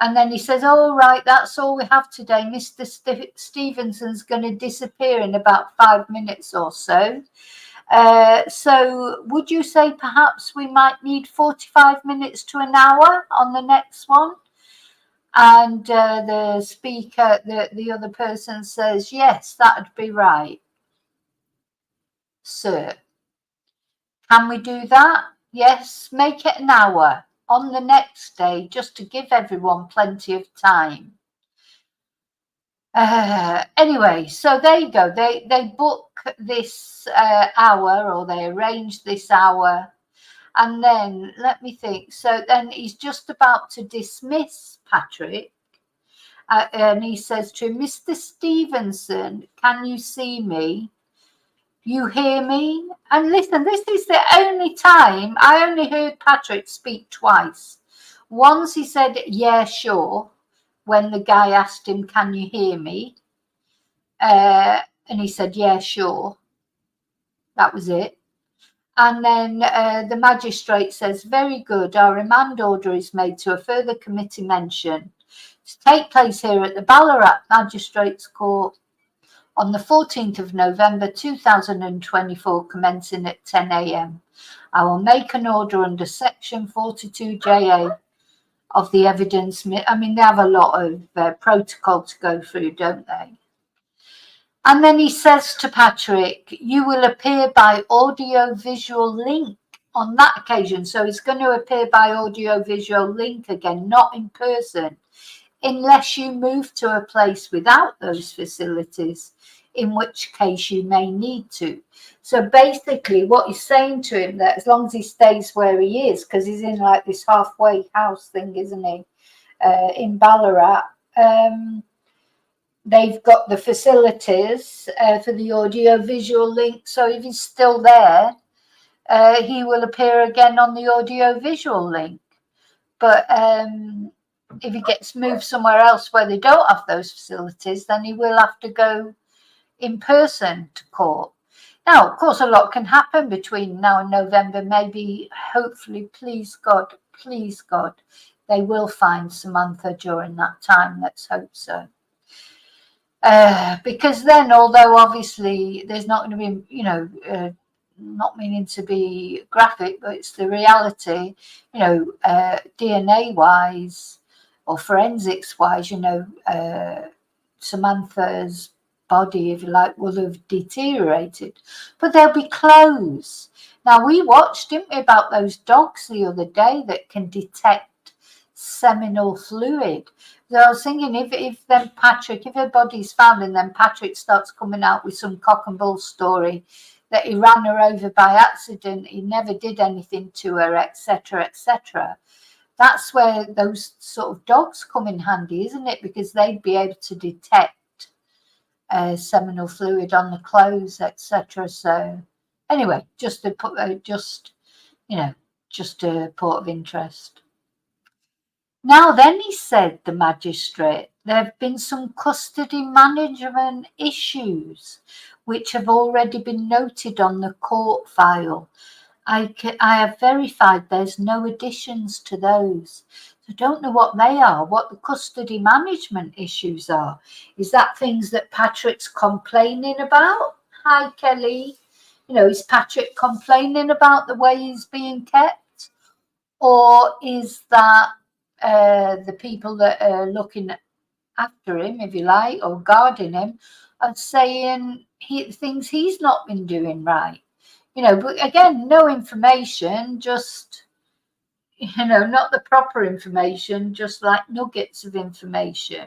And then he says, all right, that's all we have today. Mr. Stevenson's going to disappear in about 5 minutes or so. So would you say perhaps we might need 45 minutes to an hour on the next one? And the speaker, the other person says, yes, that'd be right, sir. Can we do that? Yes, make it an hour on the next day, just to give everyone plenty of time. Anyway, so there you go. They book this hour, or they arrange this hour. And then, let me think. So then he's just about to dismiss Patrick. And he says to him, Mr. Stevenson, can you see me? You hear me? And listen, this is the only time I only heard Patrick speak twice. Once he said, yeah, sure, when the guy asked him, can you hear me? And he said, yeah, sure. That was it. And then the magistrate says, very good, our remand order is made to a further committee mention to take place here at the Ballarat Magistrates Court on the 14th of November 2024, commencing at 10 a.m. I will make an order under section 42JA of the evidence. I mean, they have a lot of protocol to go through, don't they? And then he says to Patrick, you will appear by audio-visual link on that occasion. So he's going to appear by audio-visual link again, not in person, unless you move to a place without those facilities, in which case you may need to. So basically what he's saying to him, that as long as he stays where he is, because he's in like this halfway house thing, isn't he, in Ballarat, they've got the facilities for the audio-visual link. So if he's still there, he will appear again on the audio-visual link. But if he gets moved somewhere else where they don't have those facilities, then he will have to go in person to court. Now, of course, a lot can happen between now and November. Maybe, hopefully, please God, they will find Samantha during that time. Let's hope so. Because then, although obviously there's not going to be, not meaning to be graphic, but it's the reality, DNA wise or forensics wise, Samantha's body, if you like, will have deteriorated, but there'll be clothes. Now, we watched, didn't we, about those dogs the other day that can detect seminal fluid. So I was thinking, if her body's found and then Patrick starts coming out with some cock and bull story that he ran her over by accident, he never did anything to her, etc., etc., that's where those sort of dogs come in handy, isn't it? Because they'd be able to detect seminal fluid on the clothes, etc. So anyway, just a point of interest. Now then, he said, the magistrate, there have been some custody management issues which have already been noted on the court file. I have verified there's no additions to those. So I don't know what they are, what the custody management issues are. Is that things that Patrick's complaining about? Hi, Kelly. Is Patrick complaining about the way he's being kept? Or is that the people that are looking after him, if you like, or guarding him, are saying things he's not been doing right? But again, no information, just, not the proper information, just like nuggets of information.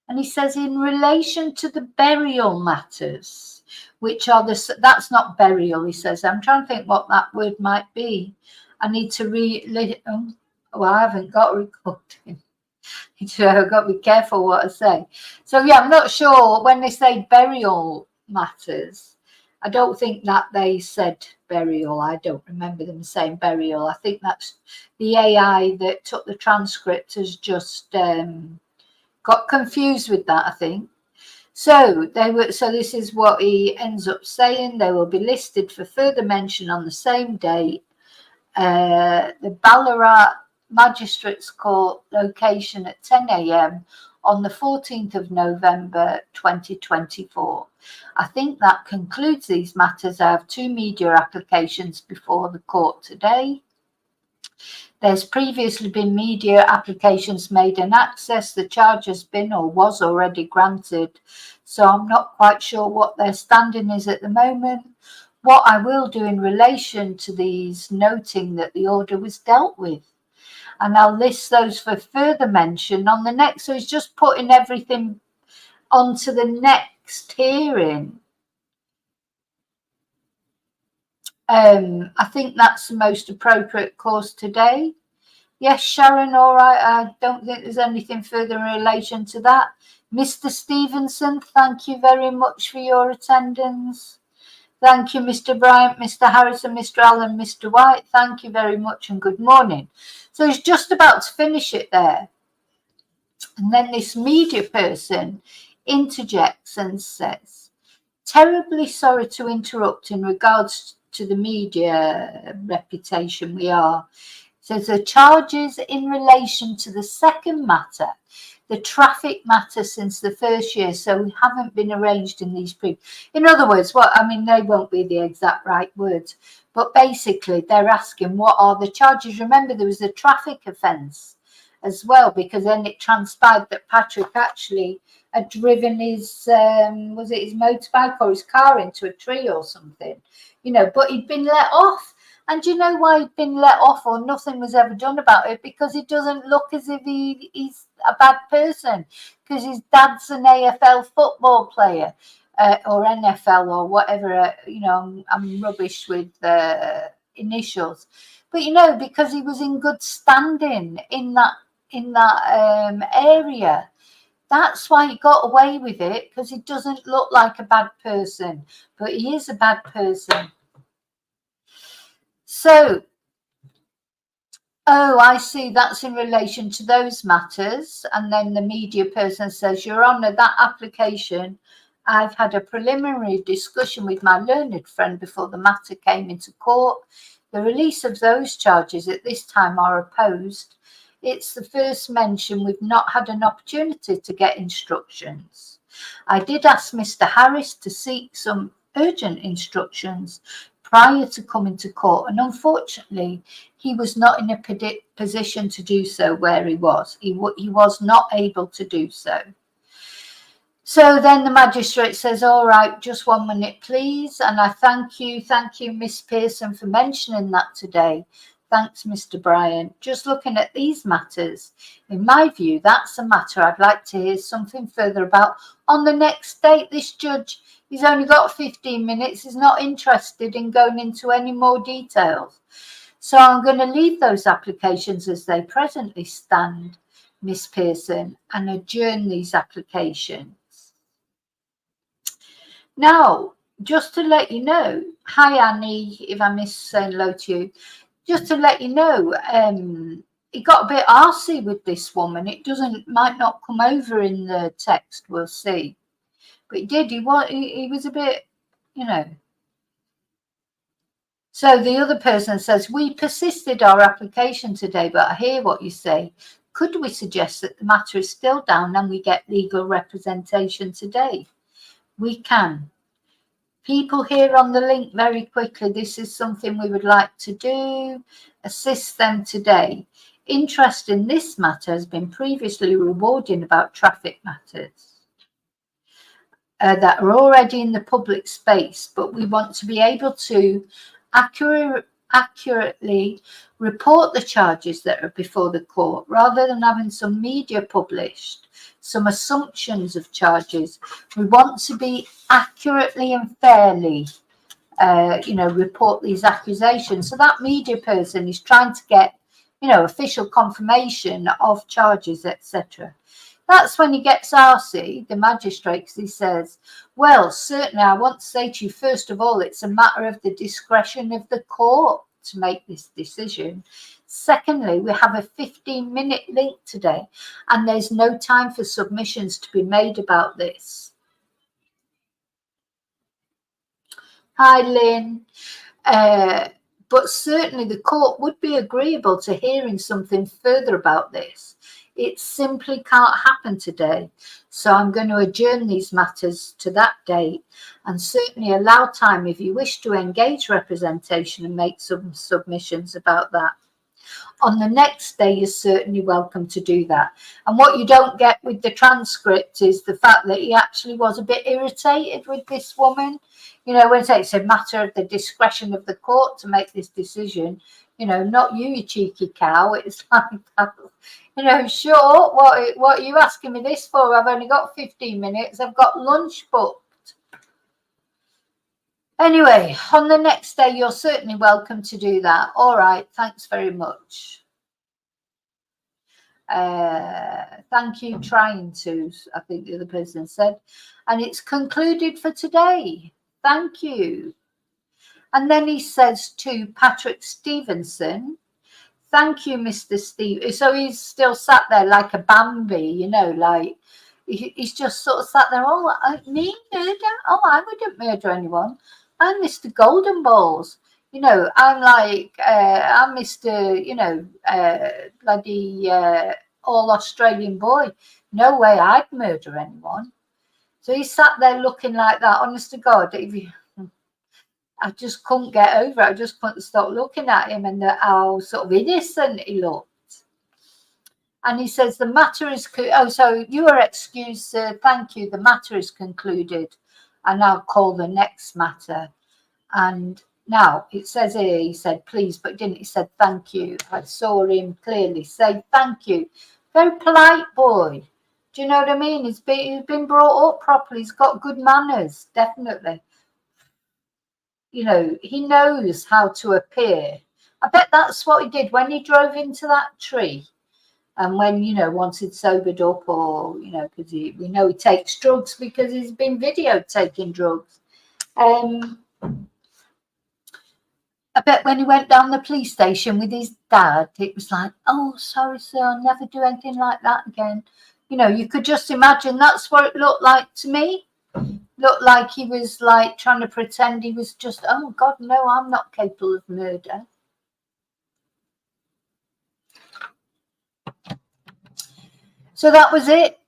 And he says, in relation to the burial matters, which are that's not burial, he says. I'm trying to think what that word might be. I need to I haven't got recording. I've got to be careful what I say. So, yeah, I'm not sure when they say burial matters. I don't think that they said burial. I don't remember them saying burial. I think that's the AI that took the transcript has just got confused with that, I think. So this is what he ends up saying. They will be listed for further mention on the same date. The Ballarat Magistrates Court location at 10 a.m. on the 14th of November 2024. I think that concludes these matters. I have 2 media applications before the court today. There's previously been media applications made and access. The charge has been or was already granted. So I'm not quite sure what their standing is at the moment. What I will do in relation to these, noting that the order was dealt with. And I'll list those for further mention on the next. So he's just putting everything onto the next hearing. I think that's the most appropriate course today. Yes, Sharon, all right. I don't think there's anything further in relation to that. Mr. Stephenson, thank you very much for your attendance. Thank you, Mr. Bryant, Mr. Harrison, Mr. Allen, Mr. White. Thank you very much and good morning. So he's just about to finish it there. And then this media person interjects and says, terribly sorry to interrupt in regards to the media reputation we are. Says the charges in relation to the second matter, the traffic matter since the first year, so we haven't been arranged in these in other words, they won't be the exact right words, but basically they're asking what are the charges. Remember, there was a traffic offence as well, because then it transpired that Patrick actually had driven his his motorbike or his car into a tree or something, but he'd been let off. And do you know why he'd been let off or nothing was ever done about it? Because he doesn't look as if he's a bad person, because his dad's an AFL football player or NFL or whatever. I'm rubbish with initials. But, because he was in good standing in that area. That's why he got away with it, because he doesn't look like a bad person, but he is a bad person. So, I see, that's in relation to those matters. And then the media person says, Your Honour, that application I've had a preliminary discussion with my learned friend before the matter came into court. The release of those charges at this time are opposed. It's the first mention we've not had an opportunity to get instructions. I did ask Mr. Harris to seek some urgent instructions prior to coming to court, and unfortunately he was not in a position to do so where he was. He was not able to do so. So then the magistrate says, all right, just 1 minute, please. And I thank you, Miss Pearson, for mentioning that today. Thanks, Mr. Bryant. Just looking at these matters, in my view, that's a matter I'd like to hear something further about on the next date. This judge, he's only got 15 minutes. He's not interested in going into any more details. So I'm going to leave those applications as they presently stand, Miss Pearson, and adjourn these applications. Now, just to let you know, hi Annie, if I miss saying hello to you, just to let you know, he got a bit arsey with this woman. It might not come over in the text, we'll see. But he did, he was a bit, you know. So the other person says, we persisted our application today, but I hear what you say. Could we suggest that the matter is still down and we get legal representation today? We can. People here on the link very quickly. This is something we would like to do. Assist them today. Interest in this matter has been previously rewarding about traffic matters that are already in the public space, but we want to be able to accurately report the charges that are before the court rather than having some media published some assumptions of charges. We want to be accurately and fairly report these accusations. So that media person is trying to get official confirmation of charges, etc. That's when he gets arsey, the magistrate, because he says, well, certainly I want to say to you, first of all, it's a matter of the discretion of the court to make this decision. Secondly, we have a 15-minute link today, and there's no time for submissions to be made about this. Hi, Lynn. But certainly the court would be agreeable to hearing something further about this. It simply can't happen today. So I'm going to adjourn these matters to that date and certainly allow time if you wish to engage representation and make some submissions about that. On the next day, you're certainly welcome to do that. And what you don't get with the transcript is the fact that he actually was a bit irritated with this woman. When it's a matter of the discretion of the court to make this decision, not you cheeky cow. It's like, sure, what are you asking me this for? I've only got 15 minutes. I've got lunch booked. Anyway, on the next day, you're certainly welcome to do that. All right, thanks very much. Thank you, trying to, I think the other person said. And it's concluded for today. Thank you. And then he says to Patrick Stephenson, thank you, Mr. Steve. So he's still sat there like a Bambi, like he's just sort of sat there, me murder? Oh, I wouldn't murder anyone. I'm Mr. Golden Balls. I'm like, I'm Mr., bloody all Australian boy. No way I'd murder anyone. So he sat there looking like that. Honest to God, I just couldn't get over it. I just couldn't stop looking at him and how sort of innocent he looked. And he says, the matter is, so you are excused, sir. Thank you. The matter is concluded. And I'll call the next matter. And now it says here, he said, please, but didn't he said, thank you. I saw him clearly say, thank you. Very polite boy. Do you know what I mean? He's been brought up properly. He's got good manners, definitely. He knows how to appear. I bet that's what he did when he drove into that tree. And when, once he'd sobered up or, because we know he takes drugs because he's been videoed taking drugs. I bet when he went down the police station with his dad, it was like, oh, sorry, sir, I'll never do anything like that again. You could just imagine that's what it looked like to me. looked like he was like trying to pretend he was just, oh God, no, I'm not capable of murder. So that was it.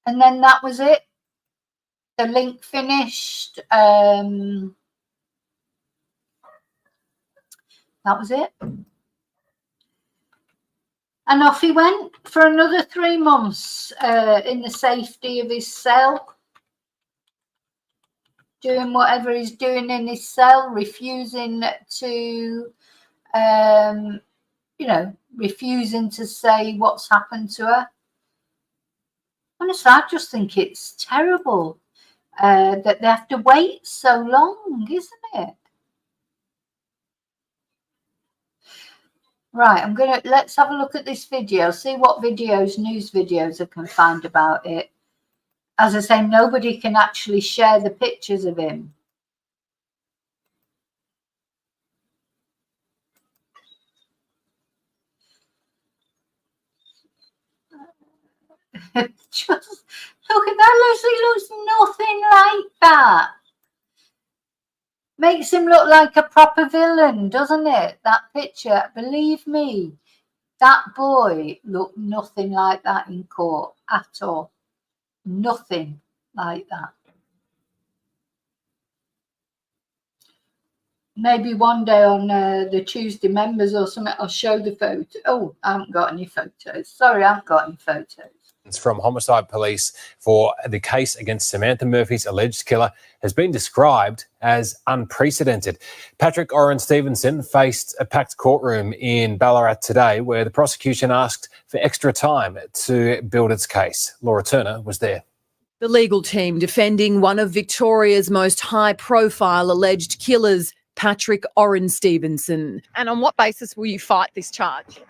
And then that was it. The link finished. That was it. And off he went for another 3 months in the safety of his cell, doing whatever he's doing in his cell, refusing to, refusing to say what's happened to her. Honestly, I just think it's terrible that they have to wait so long, isn't it? Right, let's have a look at this video, see what news videos I can find about it. As I say, nobody can actually share the pictures of him. Just look at that, he looks nothing like that. Makes him look like a proper villain, doesn't it? That picture, believe me, that boy looked nothing like that in court at all. Nothing like that. Maybe one day on the Tuesday members or something, I'll show the photo. Oh, I haven't got any photos. Sorry, I haven't got any photos. From homicide police for the case against Samantha Murphy's alleged killer has been described as unprecedented. Patrick Orren Stephenson faced a packed courtroom in Ballarat today where the prosecution asked for extra time to build its case. Laura Turner was there. The legal team defending one of Victoria's most high-profile alleged killers, Patrick Orren Stephenson. And on what basis will you fight this charge?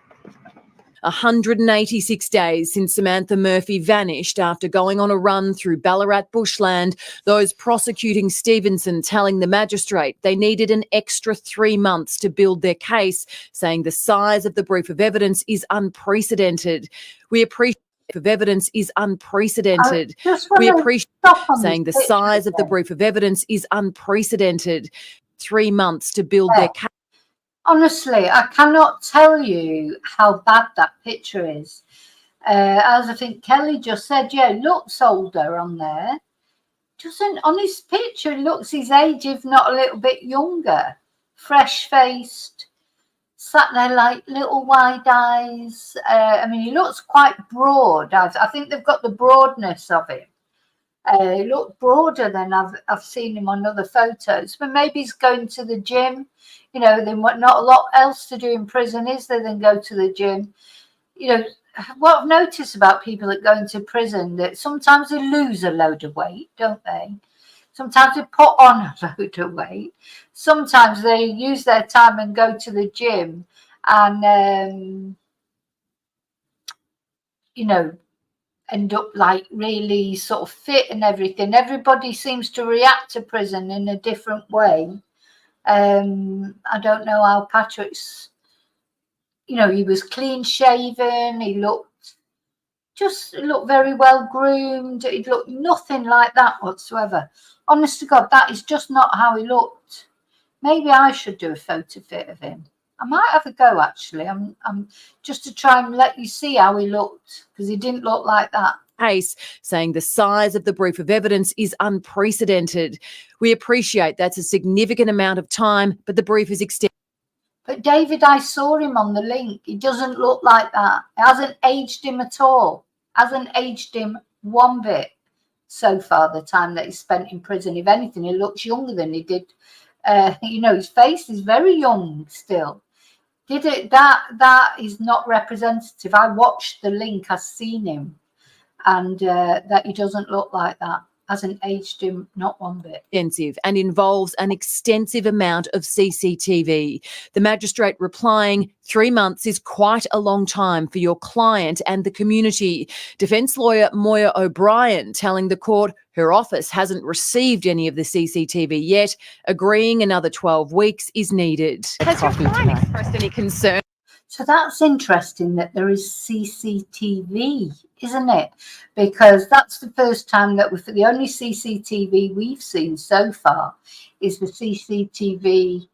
186 days since Samantha Murphy vanished after going on a run through Ballarat bushland, those prosecuting Stephenson telling the magistrate they needed an extra 3 months to build their case, saying the size of the brief of evidence is unprecedented. We appreciate of evidence is unprecedented. We appreciate saying the size of the brief of evidence is unprecedented. 3 months to build their case. Honestly, I cannot tell you how bad that picture is. As I think Kelly just said, yeah, looks older on there. Doesn't, on his picture, looks his age, if not a little bit younger. Fresh-faced, sat there like little wide eyes. I mean, he looks quite broad. I think they've got the broadness of him. He looked broader than I've seen him on other photos. But maybe he's going to the gym. You know, then not a lot else to do in prison, is there, than go to the gym? You know, what I've noticed about people that go into prison, that sometimes they lose a load of weight, don't they? Sometimes they put on a load of weight. Sometimes they use their time and go to the gym and, you know, end up like really sort of fit and everything. Everybody seems to react to prison in a different way. I don't know how Patrick's, you know, he was clean shaven. He looked very well groomed. He looked nothing like that whatsoever. Honest to God, that is just not how he looked. Maybe I should do a photo fit of him. I might have a go, actually. I'm just to try and let you see how he looked, because he didn't look like that. Case, saying the size of the brief of evidence is unprecedented. We appreciate that's a significant amount of time, but the brief is extended. But David, I saw him on the link. He doesn't look like that. It hasn't aged him at all. Hasn't aged him one bit so far, the time that he spent in prison. If anything, he looks younger than he did. You know, his face is very young still. That is not representative. I watched the link, I've seen him, and that he doesn't look like that. Hasn't aged him not one bit. Extensive and involves an extensive amount of CCTV. The magistrate replying, 3 months is quite a long time for your client and the community. Defence lawyer Moya O'Brien telling the court her office hasn't received any of the CCTV yet, agreeing another 12 weeks is needed. Has your client expressed any concern? So that's interesting that there is CCTV, isn't it? Because that's the first time that the only CCTV we've seen so far is the CCTV,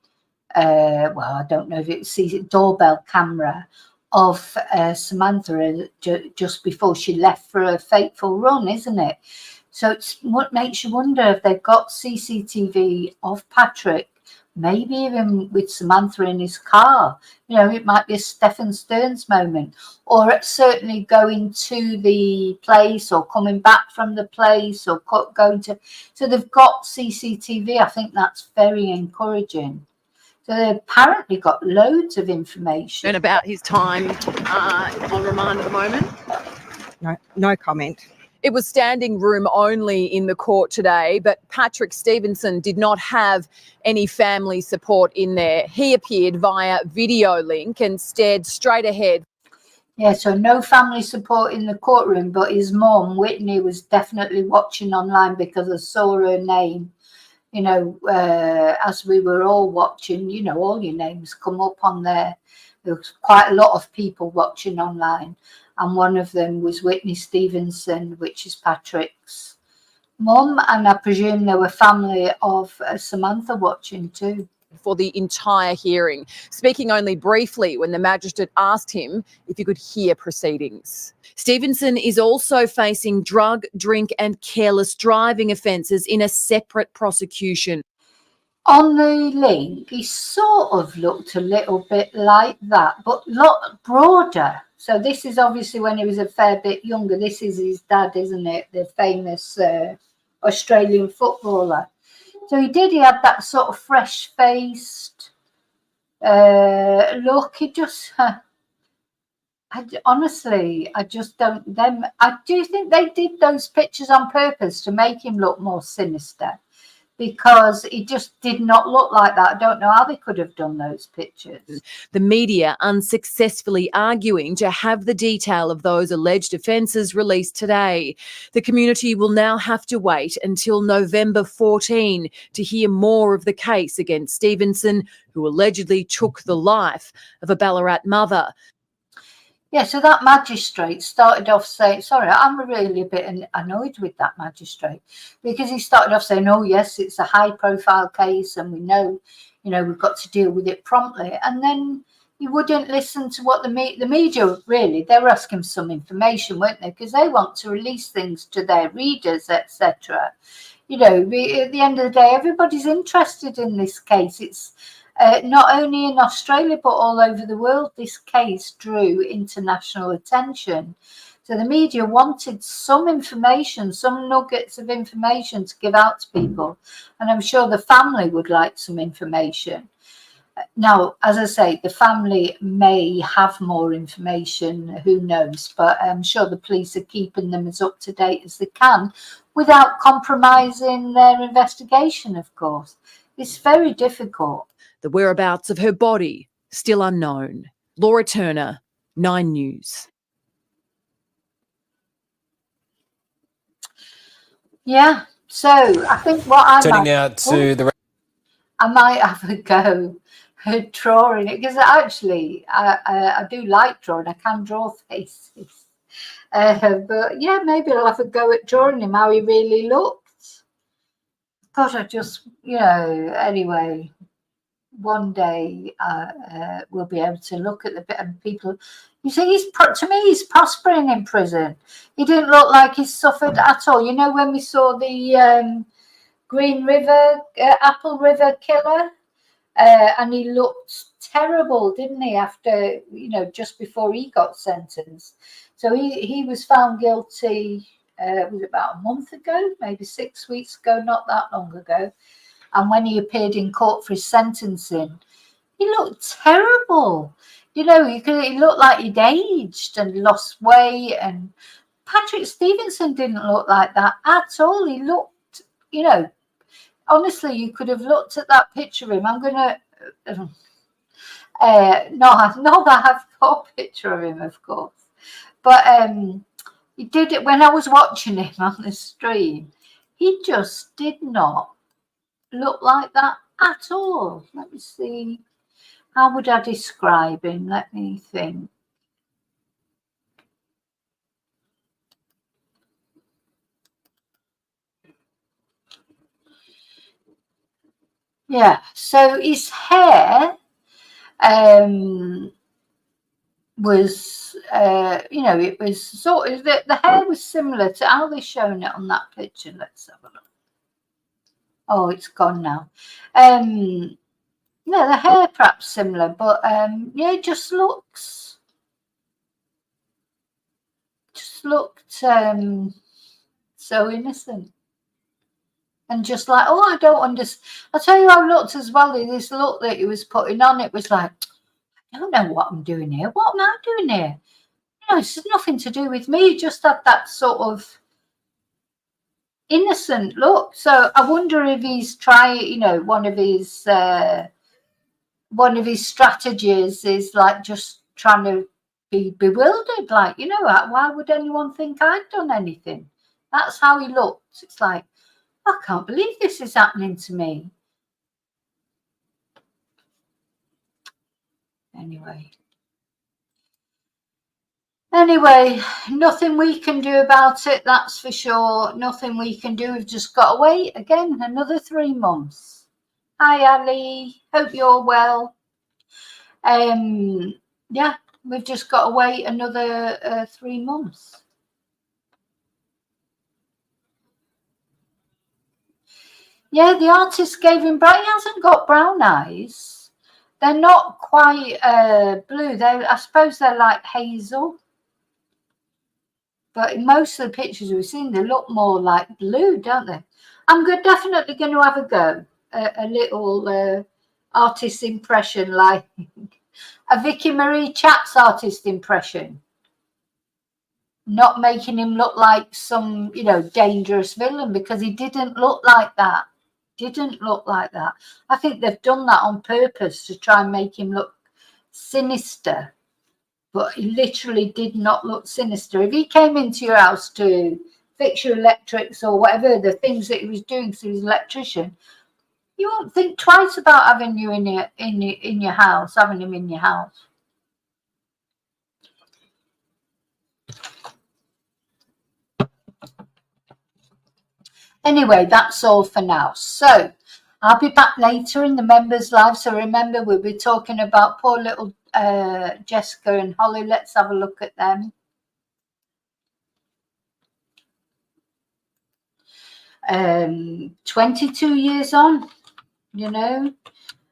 well, I don't know if it's doorbell camera of Samantha just before she left for a fateful run, isn't it? So it's what makes you wonder if they've got CCTV of Patrick, maybe even with Samantha in his car. You know, it might be a Stephen Stearns moment, or certainly going to the place or coming back from the place or going to. So they've got CCTV. I think that's very encouraging. So they apparently got loads of information. And about his time on remand at the moment? No comment. It was standing room only in the court today, but Patrick Stephenson did not have any family support in there. He appeared via video link and stared straight ahead. Yeah, so no family support in the courtroom, but his mum, Whitney, was definitely watching online because I saw her name, you know, as we were all watching, you know, all your names come up on there. There was quite a lot of people watching online. And one of them was Whitney Stephenson, which is Patrick's mum. And I presume there were family of Samantha watching too. For the entire hearing, speaking only briefly when the magistrate asked him if he could hear proceedings. Stephenson is also facing drug, drink and careless driving offences in a separate prosecution. On the link, he sort of looked a little bit like that, but a lot broader. So this is obviously when he was a fair bit younger. This is his dad, isn't it? The famous Australian footballer. So he had that sort of fresh-faced look. He just, honestly, I just don't, do you think they did those pictures on purpose to make him look more sinister? Because he just did not look like that. I don't know how they could have done those pictures. The media unsuccessfully arguing to have the detail of those alleged offences released today. The community will now have to wait until November 14 to hear more of the case against Stephenson, who allegedly took the life of a Ballarat mother. Yeah, so that magistrate started off saying, sorry, I'm really a bit annoyed with that magistrate, because he started off saying, oh, yes, it's a high profile case and we know, you know, we've got to deal with it promptly. And then he wouldn't listen to what the media, really, they were asking for some information, weren't they? Because they want to release things to their readers, etc. You know, at the end of the day, everybody's interested in this case. It's not only in Australia, but all over the world, this case drew international attention. So the media wanted some information, some nuggets of information to give out to people. And I'm sure the family would like some information. Now, as I say, the family may have more information, who knows, but I'm sure the police are keeping them as up to date as they can without compromising their investigation, of course. It's very difficult. The whereabouts of her body still unknown. Laura Turner, 9 News. Yeah, so I think what I might have a go at drawing it, because actually I do like drawing. I can draw faces. But yeah, maybe I'll have a go at drawing him, how he really looked. Gosh, I just, you know, anyway, one day we'll be able to look at the bit of people. You see, to me, he's prospering in prison. He didn't look like he suffered at all. You know, when we saw the Green River, Apple River killer, and he looked terrible, didn't he, after, you know, just before he got sentenced. So he was found guilty, was it about a month ago, maybe 6 weeks ago, not that long ago. And when he appeared in court for his sentencing, he looked terrible. You know, he looked like he'd aged and lost weight. And Patrick Stephenson didn't look like that at all. He looked, you know, honestly, you could have looked at that picture of him. I'm going to, not that I've got a picture of him, of course. But he did it when I was watching him on the stream. He just did not look like that at all. Let me see. How would I describe him? Let me think. Yeah, so his hair was, it was sort of, the hair was similar to how they're showing it on that picture. Let's have a look. Oh, it's gone now. Yeah, the hair perhaps similar, but yeah, it just looked so innocent. And just like, oh, I don't understand. I'll tell you how it looked as well. This look that he was putting on, it was like, I don't know what I'm doing here. What am I doing here? It's nothing to do with me. He just had that sort of innocent look. So I wonder if he's trying, one of his strategies is like just trying to be bewildered. Like, why would anyone think I'd done anything? That's how he looked. It's like, I can't believe this is happening to me. Anyway, nothing we can do about it, that's for sure. Nothing we can do. We've just got to wait again another 3 months. Hi, Ali. Hope you're well. Yeah, we've just got to wait another 3 months. Yeah, the artist gave him brown. He hasn't got brown eyes. They're not quite blue. I suppose they're like hazel. But in most of the pictures we've seen, they look more like blue, don't they? I'm definitely going to have a go. A little artist impression, like a Vicky Marie Chat's artist impression. Not making him look like some, dangerous villain, because he didn't look like that. I think they've done that on purpose to try and make him look sinister. But he literally did not look sinister. If he came into your house to fix your electrics or whatever the things that he was doing, because he was an electrician, you won't think twice about having you in your house, having him in your house. Anyway, that's all for now. So I'll be back later in the members' live. So remember, we'll be talking about poor little Jessica and Holly. Let's have a look at them. 22 years on, and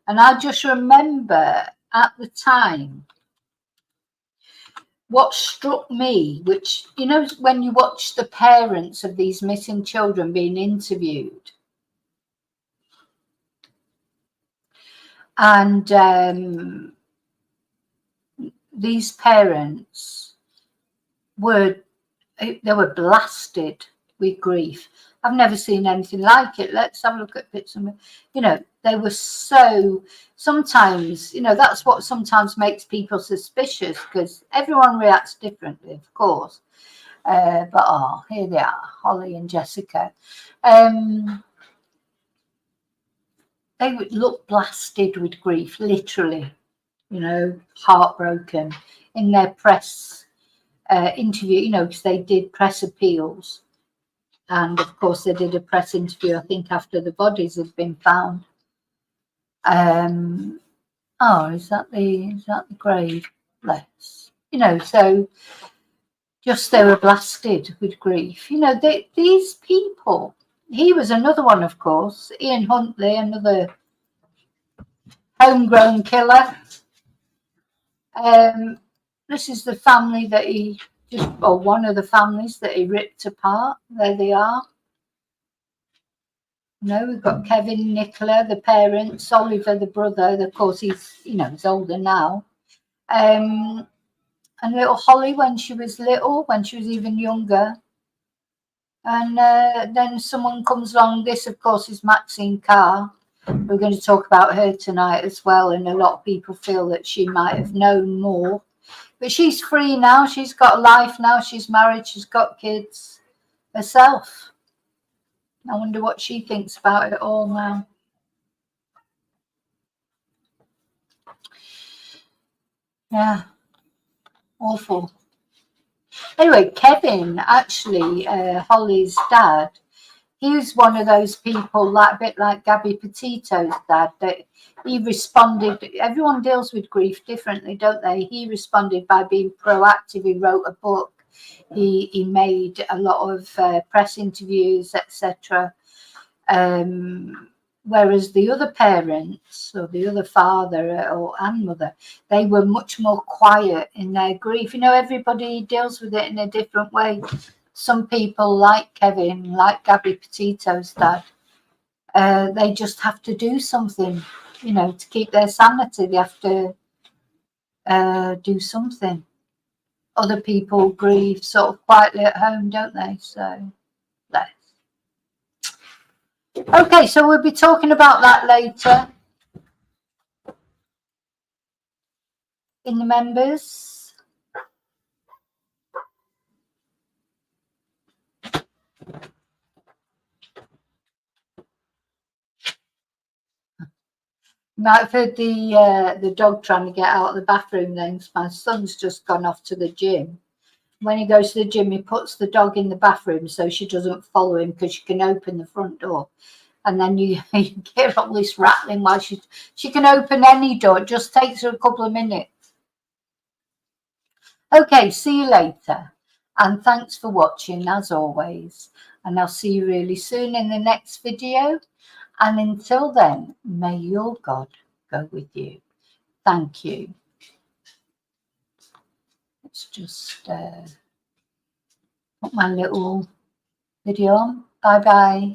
I just remember at the time what struck me, which, when you watch the parents of these missing children being interviewed, and these parents were blasted with grief. I've never seen anything like it. Let's have a look at bits of, they were so, sometimes, that's what sometimes makes people suspicious, because everyone reacts differently, of course. But here they are, Holly and Jessica. They would look blasted with grief, literally, heartbroken in their press interview, because they did press appeals. And of course, they did a press interview, I think, after the bodies had been found. Is that the grave? Bless. So just they were blasted with grief. These people. He was another one, of course. Ian Huntley, another homegrown killer. This is the family that he one of the families that he ripped apart. There they are. We've got Kevin, Nicola, the parents, Oliver, the brother. Of course, he's older now. And little Holly when she was little, when she was even younger. And then someone comes along. This, of course, is Maxine Carr. We're going to talk about her tonight as well. And a lot of people feel that she might have known more. But she's free now. She's got a life now. She's married. She's got kids herself. I wonder what she thinks about it all now. Yeah, awful. Anyway, Kevin, actually, Holly's dad, he was one of those people, like a bit like Gabby Petito's dad, that he responded. Everyone deals with grief differently, don't they? He responded by being proactive. He wrote a book. He made a lot of press interviews, etc. Whereas the other parents, or the other father and mother, they were much more quiet in their grief. You know, everybody deals with it in a different way. Some people, like Kevin, like Gabby Petito's dad, they just have to do something, you know, to keep their sanity. They have to do something. Other people grieve sort of quietly at home, don't they? So, bless. Okay, so we'll be talking about that later in the members. You might have heard the dog trying to get out of the bathroom then. My son's just gone off to the gym. When he goes to the gym, he puts the dog in the bathroom so she doesn't follow him, because she can open the front door. And then you hear all this rattling while she can open any door. It just takes her a couple of minutes. Okay, see you later. And thanks for watching, as always. And I'll see you really soon in the next video. And until then, may your God go with you. Thank you. Let's just put my little video on. Bye-bye.